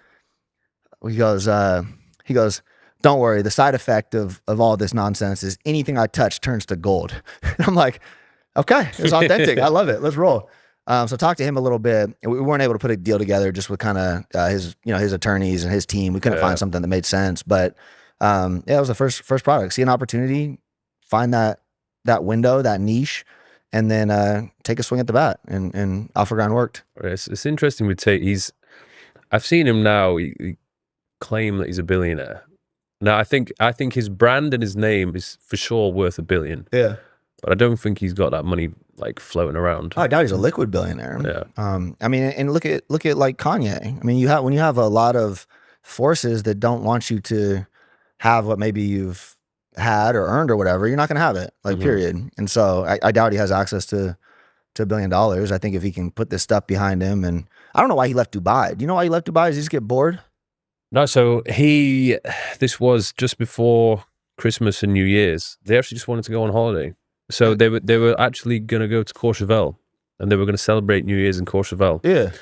he goes, don't worry. The side effect of all this nonsense is anything I touch turns to gold. And I'm like, okay, it's authentic. I love it. Let's roll. So talked to him a little bit. We weren't able to put a deal together just with kind of his attorneys and his team. We couldn't find something that made sense. But it was the first product. See an opportunity, find that window, that niche, and then take a swing at the bat. And Alpha Grind worked. It's interesting with Tate. I've seen him now. He claim that he's a billionaire. Now I think his brand and his name is for sure worth $1 billion. Yeah. But I don't think he's got that money like floating around. I doubt he's a liquid billionaire. Yeah. And look at like Kanye. When you have a lot of forces that don't want you to have what maybe you've had or earned or whatever, you're not gonna have it. Like period. And so I doubt he has access to $1 billion. I think if he can put this stuff behind him, and I don't know why he left Dubai. Do you know why he left Dubai? Does he just get bored? No, so this was just before Christmas and New Year's. They actually just wanted to go on holiday. So they were actually going to go to Courchevel, and they were going to celebrate New Year's in Courchevel. Yeah.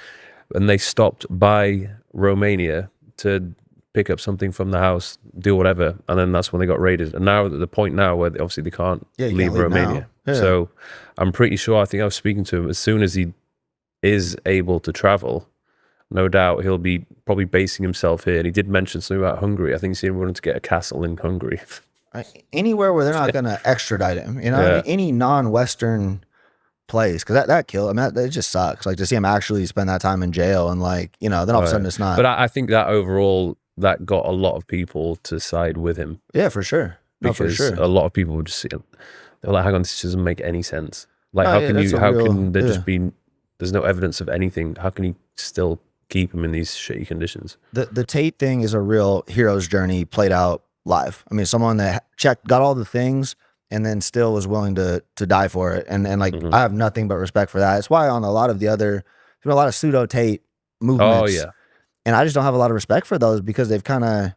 And they stopped by Romania to pick up something from the house, do whatever, and then that's when they got raided. And now at the point now where obviously they can't leave Romania. Yeah. So I'm pretty sure, I think I was speaking to him, as soon as he is able to travel, no doubt he'll be probably basing himself here. And he did mention something about Hungary. I think he said he wanted to get a castle in Hungary. Anywhere where they're not going to extradite him, any non-Western place, because that kill. It just sucks. Like to see him actually spend that time in jail, and then all of a sudden it's not. But I think that overall that got a lot of people to side with him. Yeah, for sure. Because a lot of people would just see it. They're like, hang on, this doesn't make any sense. Like, how can there just be? There's no evidence of anything. How can you still keep him in these shitty conditions? The Tate thing is a real hero's journey played out live. Someone that got all the things and then still was willing to die for it. And I have nothing but respect for that. It's why on a lot of a lot of pseudo Tate movements. Oh yeah. And I just don't have a lot of respect for those because they've kind of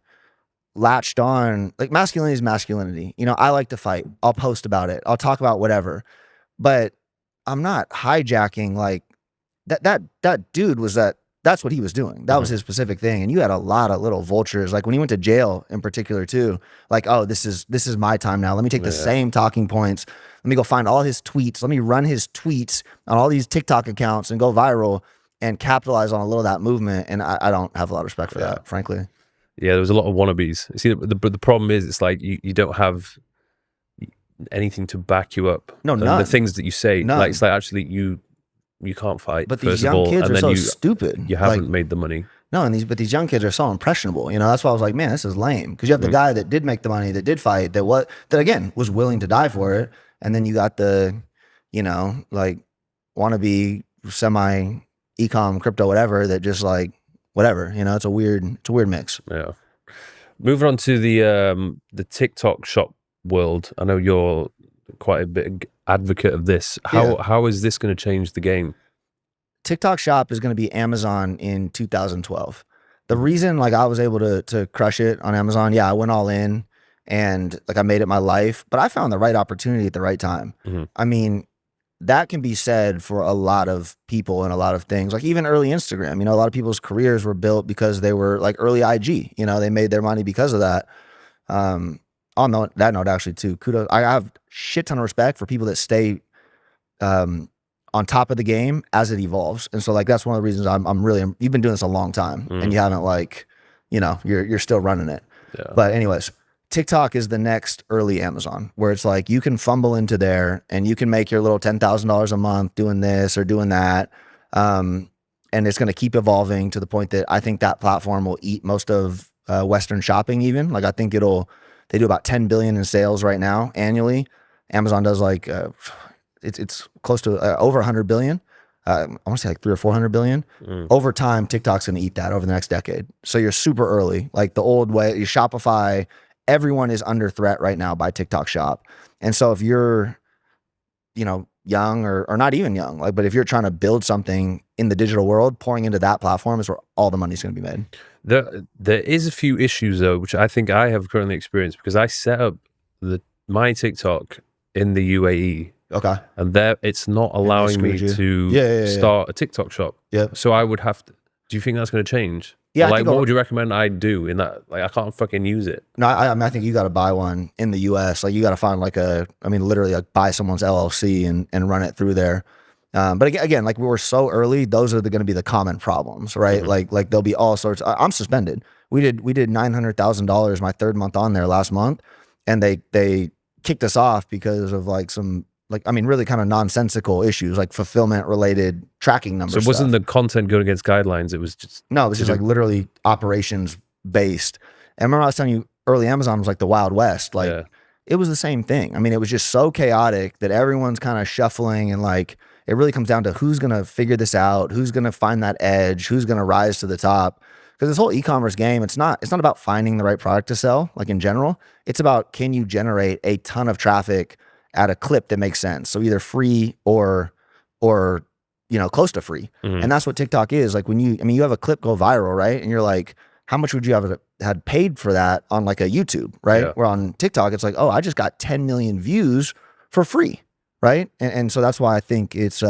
latched on, like masculinity is masculinity. I like to fight. I'll post about it. I'll talk about whatever. But I'm not hijacking like that dude was that's what he was doing. That was his specific thing. And you had a lot of little vultures. Like when he went to jail in particular too, like, oh, this is my time now. Let me take the same talking points. Let me go find all his tweets. Let me run his tweets on all these TikTok accounts and go viral. and capitalize on a little of that movement. And I don't have a lot of respect for that, frankly. Yeah, there was a lot of wannabes. See, the problem is, it's like you don't have anything to back you up. No, and none. the things that you say, None. like, it's like, actually you can't fight. But first these young of all, kids and are then so stupid. You haven't made the money. No, but these young kids are so impressionable. You know, that's why I was like, man, this is lame. Because you have the guy that did make the money, that did fight, that again was willing to die for it, and then you got the, you know, like wannabe semi e-com crypto whatever that just like whatever. You know, it's a weird mix. Yeah. Moving on to the TikTok shop world. I know you're quite a big advocate of this. How is this going to change the game? TikTok shop is going to be Amazon in 2012. The reason like I was able to crush it on Amazon, I went all in and like I made it my life, but I found the right opportunity at the right time. I mean, that can be said for a lot of people and a lot of things, like even early Instagram. You know, a lot of people's careers were built because they were like early IG. You know, they made their money because of that. On that note, actually, too, kudos. I have shit ton of respect for people that stay on top of the game as it evolves. And so like that's one of the reasons I'm really, you've been doing this a long time and you haven't like, you know, you're still running it. Yeah. But anyways, TikTok is the next early Amazon, where it's like you can fumble into there and you can make your little $10,000 a month doing this or doing that. And it's going to keep evolving to the point that I think that platform will eat most of Western shopping even. Like I think they do about 10 billion in sales right now annually. Amazon does like, it's close to over 100 billion. I want to say like 300 or 400 billion. Over time, TikTok's going to eat that over the next decade. So you're super early, like the old way, you Shopify, everyone is under threat right now by TikTok shop. And so if you're, you know, young or not even young, like, but if you're trying to build something in the digital world, pouring into that platform is where all the money's going to be made. There is a few issues though, which I think I have currently experienced because I set up my TikTok in the UAE. Okay. And there, it's not allowing me to start a TikTok shop. Yeah. So I would have to. Do you think that's going to change? Yeah. Like, what would you recommend I do in that? Like, I can't fucking use it. No, I think you got to buy one in the US. Like, you got to find like literally like buy someone's LLC and run it through there. But again, like we were so early, those are going to be the common problems, right? Like there'll be all sorts. I'm suspended. We did $900,000 my third month on there last month, and they kicked us off because of like some. Like, I mean, really kind of nonsensical issues, like fulfillment related tracking numbers. So it wasn't the content going against guidelines. It was just. No, it was just like literally operations based. And remember I was telling you early Amazon was like the Wild West. Like it was the same thing. I mean, it was just so chaotic that everyone's kind of shuffling, and like, it really comes down to who's going to figure this out, who's going to find that edge, who's going to rise to the top. Because this whole e-commerce game, it's not about finding the right product to sell, like in general. It's about, can you generate a ton of traffic at a clip that makes sense? So either free or you know, close to free. And that's what TikTok is. Like when you have a clip go viral, right? And you're like, how much would you have had paid for that on like a YouTube, right? Where on TikTok, it's like, oh, I just got 10 million views for free, right? And so that's why I think it's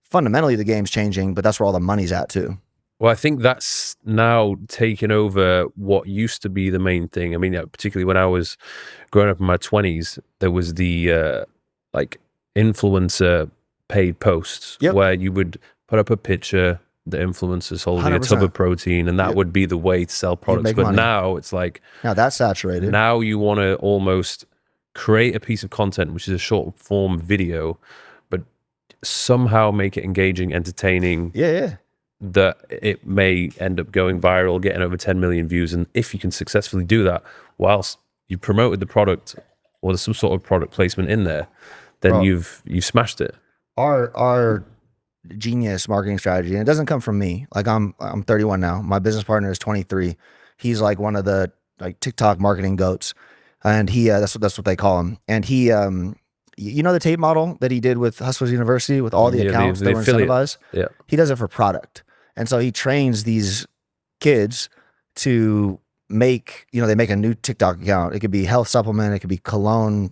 fundamentally the game's changing, but that's where all the money's at too. Well, I think that's now taken over what used to be the main thing. I mean, particularly when I was growing up in my 20s, there was the like influencer paid posts where you would put up a picture, the influencers holding 100%. A tub of protein, and that would be the way to sell products. But money. Now it's like, now that's saturated. Now you want to almost create a piece of content, which is a short form video, but somehow make it engaging, entertaining. That it may end up going viral, getting over 10 million views. And if you can successfully do that whilst you promoted the product or there's some sort of product placement in there, then you've smashed it. Our genius marketing strategy, and it doesn't come from me. Like I'm 31 now. My business partner is 23. He's like one of the like TikTok marketing goats, and he that's what they call him. And he you know the Tate model that he did with Hustlers University with all the accounts that were incentivized? Yeah. He does it for product. And so he trains these kids to make, you know, they make a new TikTok account. It could be health supplement, it could be cologne, you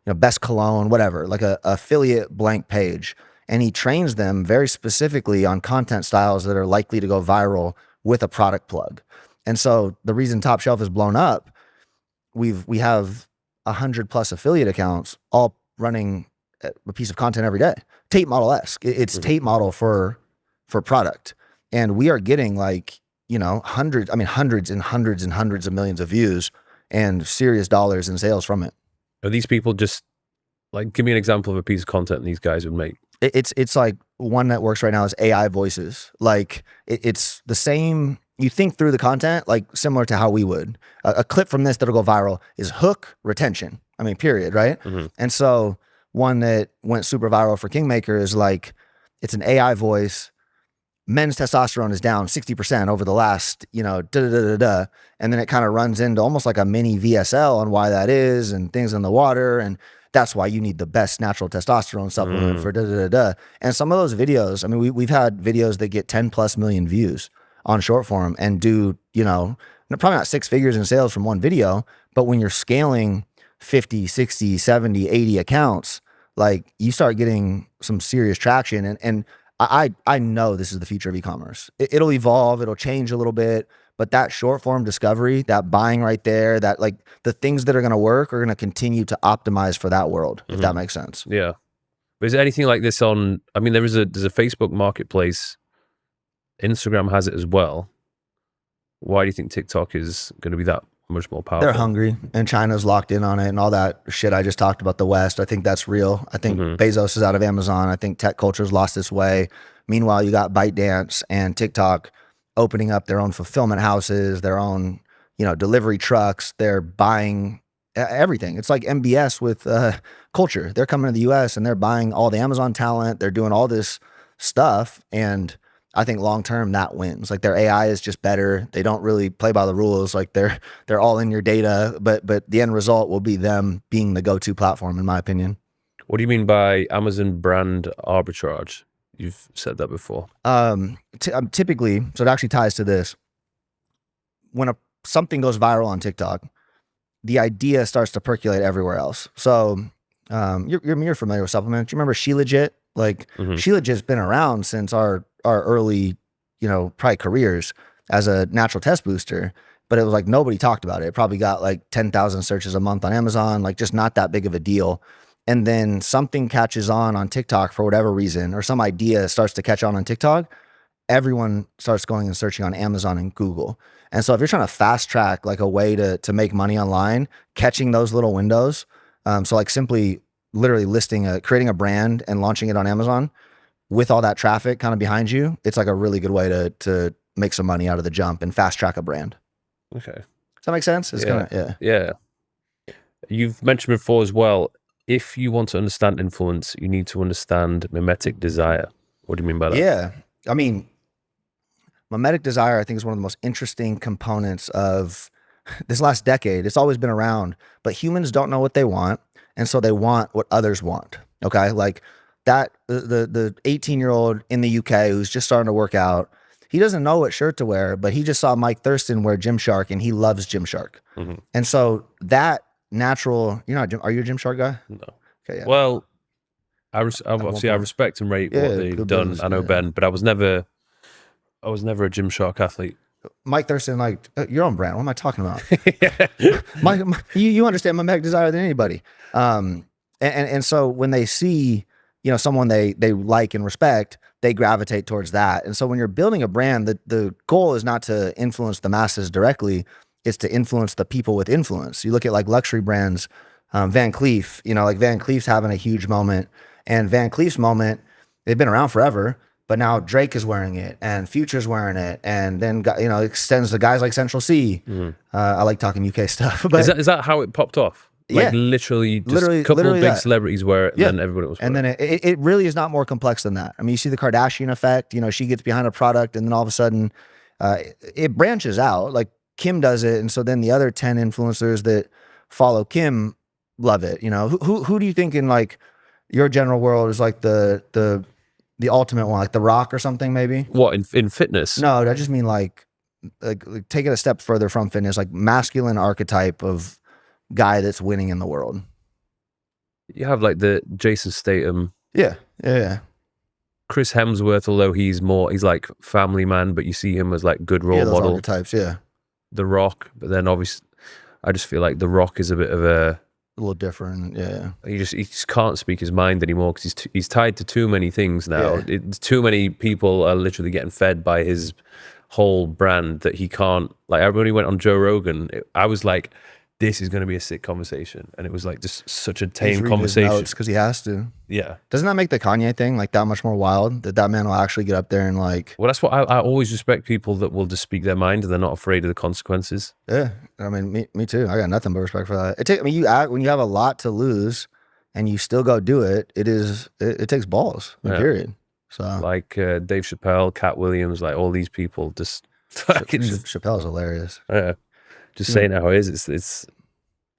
know, best cologne, whatever, like a affiliate blank page. And he trains them very specifically on content styles that are likely to go viral with a product plug. And so the reason Top Shelf is blown up, we have 100+ affiliate accounts all running a piece of content every day. Tate model-esque. It's Tate model for for product. And we are getting like, you know, hundreds and hundreds and hundreds of millions of views and serious dollars in sales from it. Are these people just like, give me an example of a piece of content these guys would make? It's like one that works right now is AI voices. Like it's the same. You think through the content, like similar to how we would. A clip from this that'll go viral is hook, retention. I mean, period, right? And so one that went super viral for Kingmaker is like, it's an AI voice. Men's testosterone is down 60% over the last, you know, and then it kind of runs into almost like a mini VSL on why that is and things in the water. And that's why you need the best natural testosterone supplement for And some of those videos, I mean, we've had videos that get 10+ million views on short form and do, you know, probably not 6 figures in sales from one video, but when you're scaling 50, 60, 70, 80 accounts, like you start getting some serious traction. And I know this is the future of e-commerce. It'll evolve, it'll change a little bit, but that short form discovery, that buying right there, that like the things that are going to work are going to continue to optimize for that world, if that makes sense. Yeah. But is there anything like this on, I mean, there's a Facebook marketplace. Instagram has it as well. Why do you think TikTok is going to be that much more powerful? They're hungry and China's locked in on it and all that shit I just talked about the West. I think that's real. I think Bezos is out of Amazon. I think tech culture's lost its way. Meanwhile, you got ByteDance and TikTok opening up their own fulfillment houses, their own, you know, delivery trucks. They're buying everything. It's like MBS with culture. They're coming to the US and they're buying all the Amazon talent. They're doing all this stuff. And I think long-term that wins. Like their AI is just better. They don't really play by the rules. Like they're all in your data, but the end result will be them being the go-to platform, in my opinion. What do you mean by Amazon brand arbitrage? You've said that before. Typically, so it actually ties to this. When something goes viral on TikTok, the idea starts to percolate everywhere else. So you're familiar with supplements. You remember She Legit? Like She Legit's been around since our early, you know, probably careers as a natural test booster, but it was like nobody talked about it. It probably got like 10,000 searches a month on Amazon, like just not that big of a deal. And then something catches on TikTok for whatever reason, or some idea starts to catch on TikTok, everyone starts going and searching on Amazon and Google. And so if you're trying to fast track like a way to make money online, catching those little windows, so like simply literally creating a brand and launching it on Amazon with all that traffic kind of behind you, it's like a really good way to make some money out of the jump and fast track a brand. Okay. Does that make sense? It's Yeah. You've mentioned before as well, if you want to understand influence, you need to understand mimetic desire. What do you mean by that? Yeah. I mean, mimetic desire, I think, is one of the most interesting components of this last decade. It's always been around, but humans don't know what they want. And so they want what others want. Okay. Like that, the 18-year-old in the UK who's just starting to work out, he doesn't know what shirt to wear, but he just saw Mike Thurston wear Gymshark and he loves Gymshark. And so that natural, are you a Gymshark guy? No. Okay. Yeah. Well, I respect and rate what they've done. Business, I know Ben, but I was never a Gymshark athlete. Mike Thurston, like your own brand. What am I talking about? You understand mimetic desire than anybody. And so when they see, someone they like and respect, they gravitate towards that. And so when you're building a brand, the goal is not to influence the masses directly. It's to influence the people with influence. You look at like luxury brands, Van Cleef, like Van Cleef's having a huge moment, and Van Cleef's moment, they've been around forever, but now Drake is wearing it and Future's wearing it. And then, extends to guys like Central C. I like talking UK stuff. But is that how it popped off? Like literally a couple of big celebrities wear it, and then everybody was wearing it. And then it really is not more complex than that. I mean, you see the Kardashian effect, she gets behind a product and then all of a sudden it branches out. Like Kim does it. And so then the other 10 influencers that follow Kim love it. Who do you think in like your general world is like the ultimate one, like The Rock or something maybe? What, in fitness? No, I just mean like take it a step further from fitness, like masculine archetype of guy that's winning in the world. You have like the Jason Statham. Yeah. Chris Hemsworth, although he's like family man, but you see him as like good role model. Archetypes, yeah. The Rock, but then obviously I just feel like The Rock is a bit of a a little different. Yeah. He just can't speak his mind anymore because he's tied to too many things now. Yeah. Too many people are literally getting fed by his whole brand that he can't. Like, everybody went on Joe Rogan. I was like, this is going to be a sick conversation, and it was like just such a tame conversation because he has to. Yeah. Doesn't that make the Kanye thing like that much more wild? That man will actually get up there and like. Well, that's what I always respect, people that will just speak their mind and they're not afraid of the consequences. Yeah, I mean, me too. I got nothing but respect for that. I mean, when you have a lot to lose and you still go do it, it takes balls. Yeah. Period. So like Dave Chappelle, Cat Williams, like all these people just. Chappelle's hilarious. Yeah. Just saying how it is. It's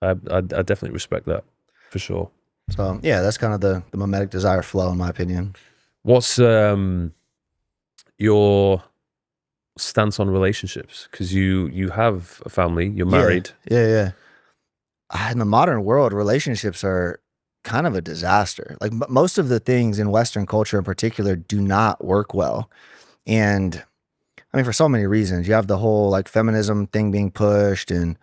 I definitely respect that for sure. So yeah, that's kind of the mimetic desire flow, in my opinion. What's your stance on relationships? Because you have a family, you're married. Yeah. In the modern world, relationships are kind of a disaster. Like most of the things in Western culture in particular do not work well. And I mean, for so many reasons. You have the whole like feminism thing being pushed, and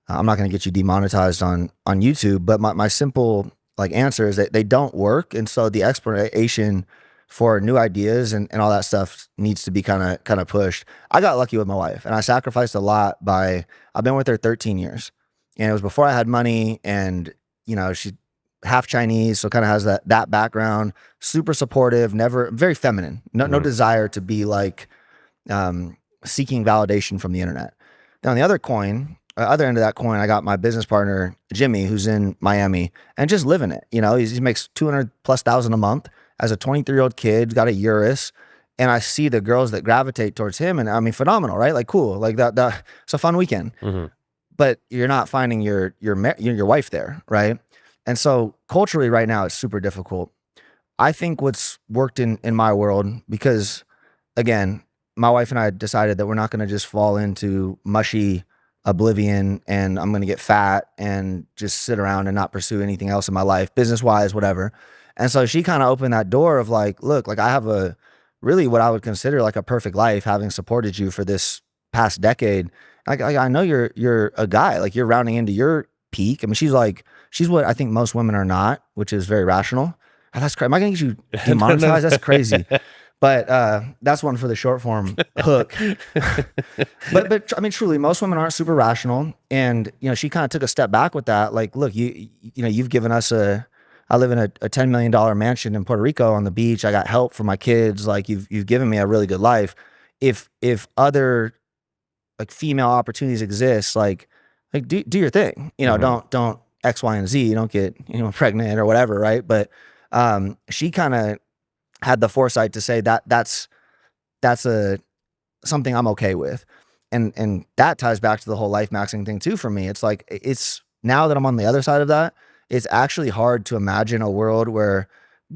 I'm not going to get you demonetized on YouTube, but my simple like answer is that they don't work. And so the exploration for new ideas and all that stuff needs to be kind of pushed. I got lucky with my wife, and I sacrificed a lot I've been with her 13 years, and it was before I had money, and you know, she's half Chinese, so kind of has that background, super supportive, never very feminine, no desire to be like, seeking validation from the internet. Now, on the other end of that coin, I got my business partner, Jimmy, who's in Miami and just living it. You know, he makes $200,000+ a month as a 23-year-old kid, got a Urus. And I see the girls that gravitate towards him, and I mean, phenomenal, right? Like, cool. Like that it's a fun weekend, but you're not finding your wife there. Right. And so culturally right now, it's super difficult. I think what's worked in my world, because again, my wife and I decided that we're not going to just fall into mushy oblivion and I'm going to get fat and just sit around and not pursue anything else in my life, business-wise, whatever. And so she kind of opened that door of like, look, like I have a really what I would consider like a perfect life, having supported you for this past decade. Like I know you're a guy, like you're rounding into your peak. I mean, she's what I think most women are not, which is very rational. Oh, that's crazy. Am I going to get you demonetized? That's crazy. But that's one for the short form hook. but I mean, truly, most women aren't super rational, and you know, she kind of took a step back with that. Like, look, you know, you've given us I live in a $10 million mansion in Puerto Rico on the beach. I got help for my kids. Like, you've given me a really good life. If other like female opportunities exist, like do your thing. You know, don't X, Y, and Z. You don't get pregnant or whatever, right? But she kind of had the foresight to say that's something I'm okay with. And that ties back to the whole Lifemaxxing thing too for me. It's like, it's now that I'm on the other side of that, it's actually hard to imagine a world where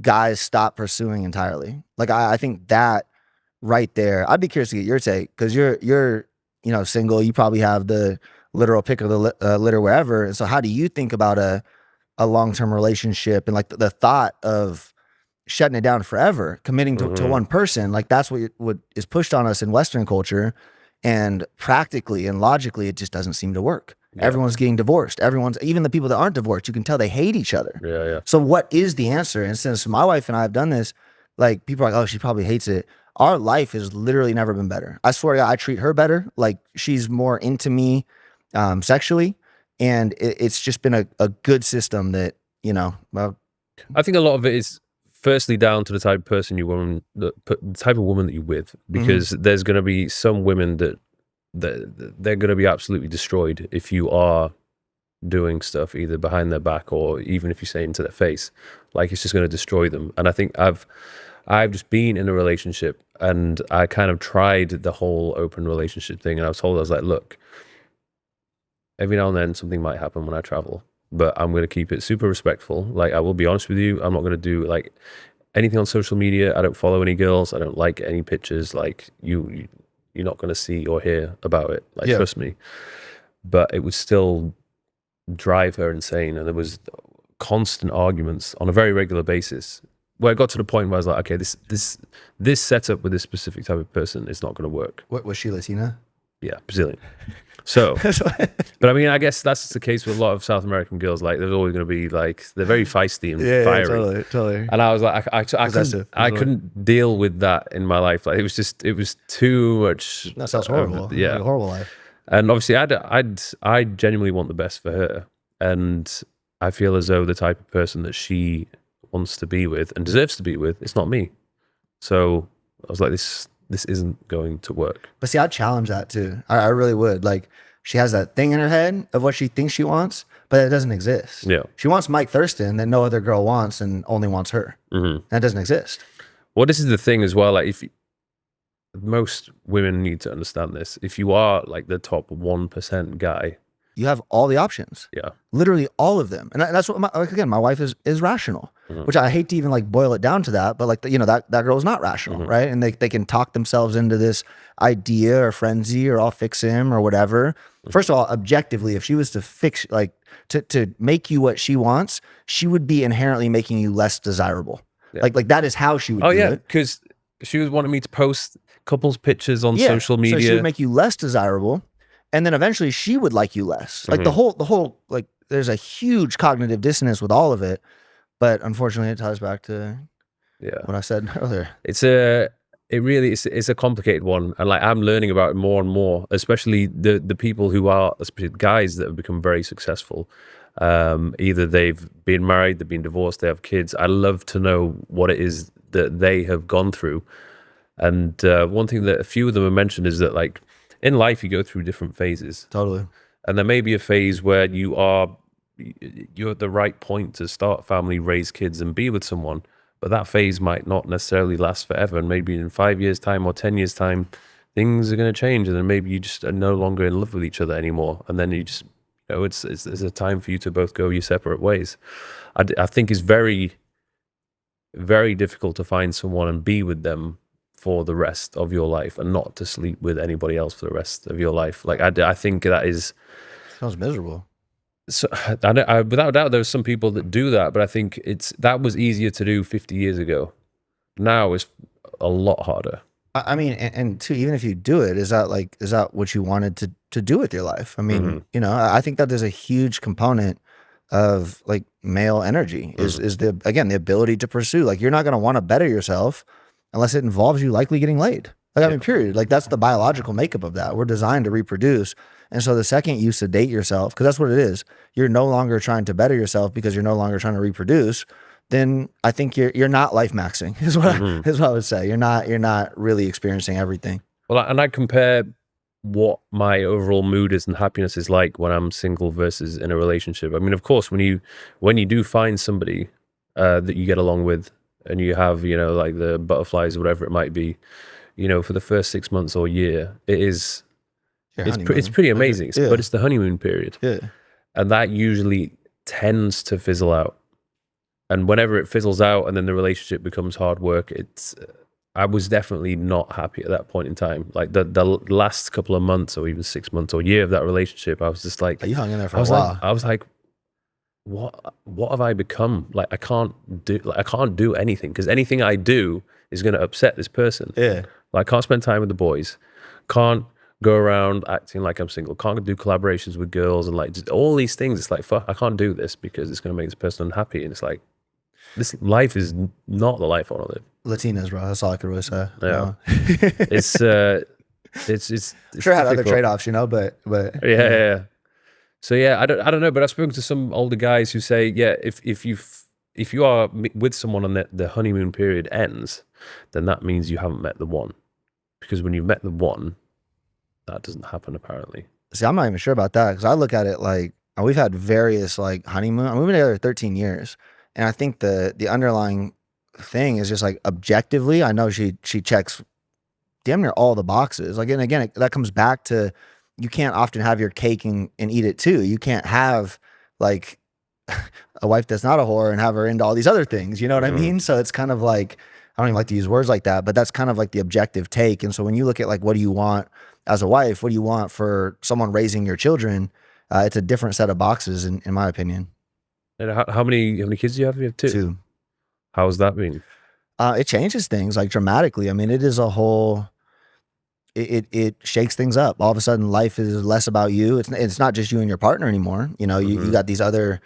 guys stop pursuing entirely. Like I think that right there, I'd be curious to get your take, because you're single, you probably have the literal pick of the litter wherever. And so how do you think about a long-term relationship and like the thought of shutting it down forever, committing to one person? Like that's what is pushed on us in Western culture, and practically and logically, it just doesn't seem to work. Yeah. Everyone's getting divorced. Even the people that aren't divorced, you can tell they hate each other. Yeah. So what is the answer? And since my wife and I have done this, like people are like, oh, she probably hates it. Our life has literally never been better. I swear to God, I treat her better. Like she's more into me sexually, and it's just been a good system that, I think a lot of it is firstly down to the type of person the type of woman that you're with, because there's going to be some women that they're going to be absolutely destroyed if you are doing stuff either behind their back or even if you say it into their face. Like it's just going to destroy them. And I think I've just been in a relationship, and I kind of tried the whole open relationship thing, and I was told, I was like, look, every now and then something might happen when I travel, but I'm going to keep it super respectful. Like I will be honest with you, I'm not going to do like anything on social media. I don't follow any girls. I don't like any pictures. Like you're not going to see or hear about it. Like trust me. But it would still drive her insane, and there was constant arguments on a very regular basis, where it got to the point where I was like, okay, this setup with this specific type of person is not going to work. What was she, Latina? Yeah, Brazilian. So, but I mean, I guess that's the case with a lot of South American girls. Like, there's always going to be like, they're very feisty and fiery. Totally. And I was like, I couldn't deal with that in my life. Like, it was too much. That sounds horrible. Yeah, like a horrible life. And obviously, I genuinely want the best for her, and I feel as though the type of person that she wants to be with and deserves to be with, it's not me. So I was like, this isn't going to work. But see, I'd challenge that too. I really would. Like, she has that thing in her head of what she thinks she wants, but it doesn't exist. Yeah. She wants Mike Thurston that no other girl wants and only wants her. That doesn't exist. Well, this is the thing as well. Like, most women need to understand this. If you are like the top 1% guy, you have all the options. Yeah. Literally all of them. And that's what, my wife is rational, which I hate to even like boil it down to that, but like, that girl is not rational, right? And they can talk themselves into this idea or frenzy or I'll fix him or whatever. First of all, objectively, if she was to fix, like to make you what she wants, she would be inherently making you less desirable. Yeah. Like that is how she would do it. Because she was wanting me to post couples pictures on social media. So she would make you less desirable. And then eventually she would like you less. Like the whole, like there's a huge cognitive dissonance with all of it. But unfortunately it ties back to what I said earlier. It's a complicated one. And like, I'm learning about it more and more, especially the people who are, especially guys that have become very successful. Either they've been married, they've been divorced, they have kids. I love to know what it is that they have gone through. And one thing that a few of them have mentioned is that like, in life, you go through different phases. Totally. And there may be a phase where you're at the right point to start family, raise kids, and be with someone. But that phase might not necessarily last forever. And maybe in 5 years' time or 10 years' time, things are going to change. And then maybe you just are no longer in love with each other anymore. And then you just, it's a time for you to both go your separate ways. I think it's very, very difficult to find someone and be with them for the rest of your life and not to sleep with anybody else for the rest of your life. Like, I think that is... Sounds miserable. So, without doubt, there's some people that do that, but I think that was easier to do 50 years ago. Now it's a lot harder. I mean, and too, even if you do it, is that what you wanted to do with your life? I mean, I think that there's a huge component of like male energy is the ability to pursue. Like, you're not going to want to better yourself unless it involves you likely getting laid. Like, I mean, period. Like, that's the biological makeup of that. We're designed to reproduce. And so the second you sedate yourself, because that's what it is, you're no longer trying to better yourself because you're no longer trying to reproduce, then I think you're not life-maxing is what I would say. You're not really experiencing everything. Well, and I compare what my overall mood is and happiness is like when I'm single versus in a relationship. I mean, of course, when you do find somebody that you get along with, and you have, like the butterflies or whatever it might be, for the first 6 months or year, it's pretty amazing. But it's the honeymoon period. Yeah. And that usually tends to fizzle out. And whenever it fizzles out and then the relationship becomes hard work, I was definitely not happy at that point in time. Like the last couple of months or even 6 months or year of that relationship, I was just like... You hung in there for a while. I was like, what have I become? Like, I can't do anything, because anything I do is going to upset this person. Yeah. Like, I can't spend time with the boys, can't go around acting like I'm single, can't do collaborations with girls, and like just all these things. It's like, fuck, I can't do this because it's going to make this person unhappy. And it's like, this life is not the life I want to live. Latinas, bro. That's all I could really say. Yeah. It's sure had other trade-offs, but yeah. So yeah, I don't know, but I've spoken to some older guys who say, yeah, if you are with someone and the honeymoon period ends, then that means you haven't met the one, because when you've met the one, that doesn't happen apparently. See, I'm not even sure about that, because I look at it like we've had various like honeymoon. I mean, we've been together 13 years, and I think the underlying thing is just like objectively, I know she checks damn near all the boxes. Like, and again, that comes back to, you can't often have your cake and eat it too. You can't have like a wife that's not a whore and have her into all these other things. You know what I mean? So it's kind of like, I don't even like to use words like that, but that's kind of like the objective take. And so when you look at like, what do you want as a wife? What do you want for someone raising your children? It's a different set of boxes in my opinion. And how many kids do you have? You have two. Two. How's that been? It changes things like dramatically. I mean, it is a whole it shakes things up. All of a sudden, life is less about you. It's not just you and your partner anymore. You know, you got these other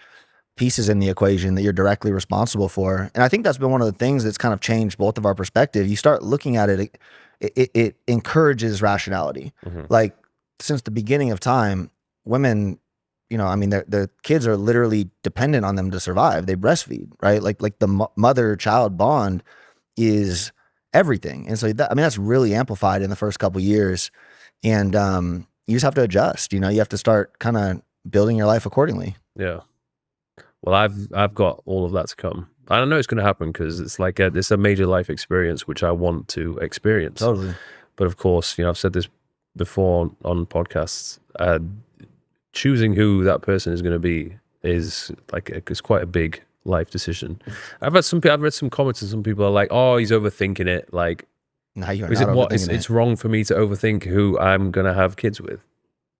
pieces in the equation that you're directly responsible for. And I think that's been one of the things that's kind of changed both of our perspective. You start looking at it, it encourages rationality. Like since the beginning of time, women, you know, I mean, their kids are literally dependent on them to survive. They breastfeed, right? Like the mother-child bond is everything. And so that, I mean, that's really amplified in the first couple of years. And you just have to adjust, you know, you have to start kind of building your life accordingly. Yeah. Well, I've got all of that to come. I don't know it's going to happen because it's like it's a major life experience which I want to experience. Totally. But of course, you know, I've said this before on podcasts. Choosing who that person is going to be is like it's quite a big life decision. I've read some comments and some people are like, "Oh, he's overthinking it." Like, no, you're is not it what? overthinking It's wrong for me to overthink who I'm going to have kids with.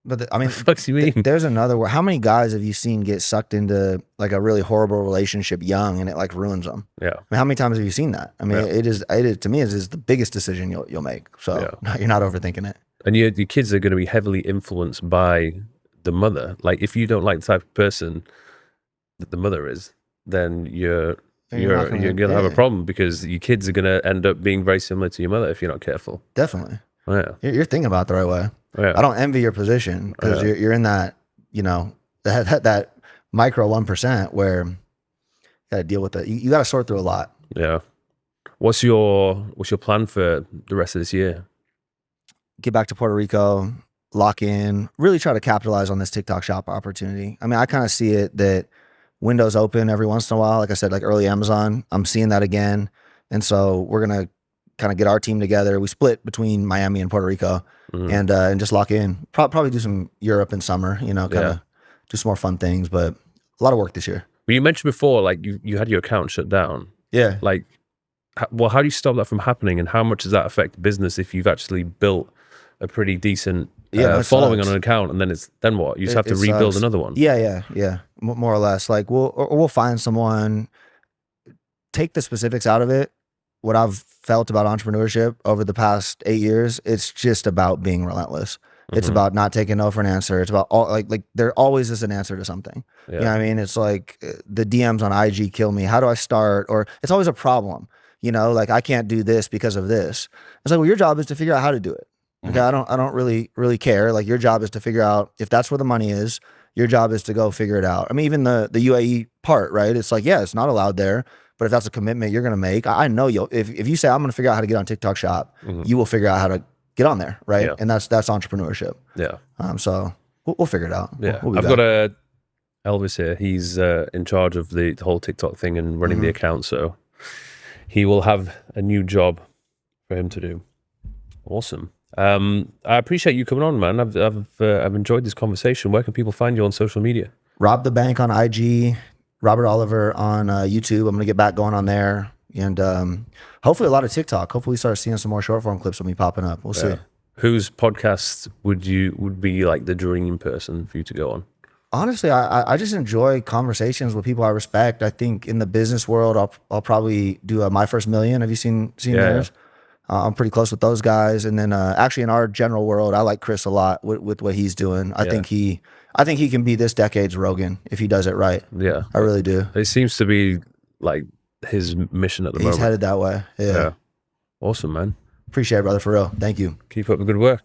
But I mean, what do you mean? There's another word. How many guys have you seen get sucked into like a really horrible relationship young and it like ruins them? Yeah. I mean, how many times have you seen that? I mean, it is to me, it is the biggest decision you'll make. So you're not overthinking it. And your kids are going to be heavily influenced by the mother. Like if you don't like the type of person that the mother is, then you're gonna have a problem because your kids are gonna end up being very similar to your mother if you're not careful. Definitely. Oh, yeah. You're thinking about it the right way. Oh, yeah. I don't envy your position because you're in that, you know, that micro 1% where you got to deal with it. You got to sort through a lot. Yeah. What's your plan for the rest of this year? Get back to Puerto Rico, lock in, really try to capitalize on this TikTok shop opportunity. I mean, I kind of see it that windows open every once in a while. Like I said, like early Amazon, I'm seeing that again. And so we're going to kind of get our team together. We split between Miami and Puerto Rico and just lock in. Probably do some Europe in summer, you know, kind of do some more fun things, but a lot of work this year. But you mentioned before, like you had your account shut down. Yeah. Like, well, how do you stop that from happening? And how much does that affect business if you've actually built a pretty decent following on an account, and then what? You just have to rebuild another one. Yeah. More or less. Like we'll find someone, take the specifics out of it. What I've felt about entrepreneurship over the past 8 years, it's just about being relentless. It's about not taking no for an answer. It's about like there always is an answer to something. Yeah. You know what I mean? It's like the DMs on IG kill me. How do I start? Or it's always a problem. You know, like I can't do this because of this. It's like, well, your job is to figure out how to do it. Okay, I don't really care. Like your job is to figure out if that's where the money is. Your job is to go figure it out. I mean, even the UAE part, right? It's like, yeah, it's not allowed there, but if that's a commitment you're gonna make, I know if you say I'm gonna figure out how to get on TikTok Shop, you will figure out how to get on there, right? Yeah. And that's entrepreneurship. Yeah. So we'll figure it out. Yeah. We'll I've got Elvis here. He's in charge of the whole TikTok thing and running the account, so he will have a new job for him to do. Awesome. I appreciate you coming on, man. I've enjoyed this conversation. Where can people find you on social media? RobTheBank on IG, Robert Oliver on YouTube. I'm gonna get back going on there, and hopefully a lot of TikTok. Hopefully we start seeing some more short form clips will be popping up. We'll see. Whose podcast would be like the dream person for you to go on? Honestly, I just enjoy conversations with people I respect. I think in the business world, I'll probably do My First Million. Have you seen theirs? Yeah. I'm pretty close with those guys, and then actually in our general world, I like Chris a lot with what he's doing. I think he can be this decade's Rogan if he does it right. Yeah, I really do. It seems to be like his mission at the moment. He's headed that way. Yeah. Awesome, man. Appreciate it, brother. For real. Thank you. Keep up the good work.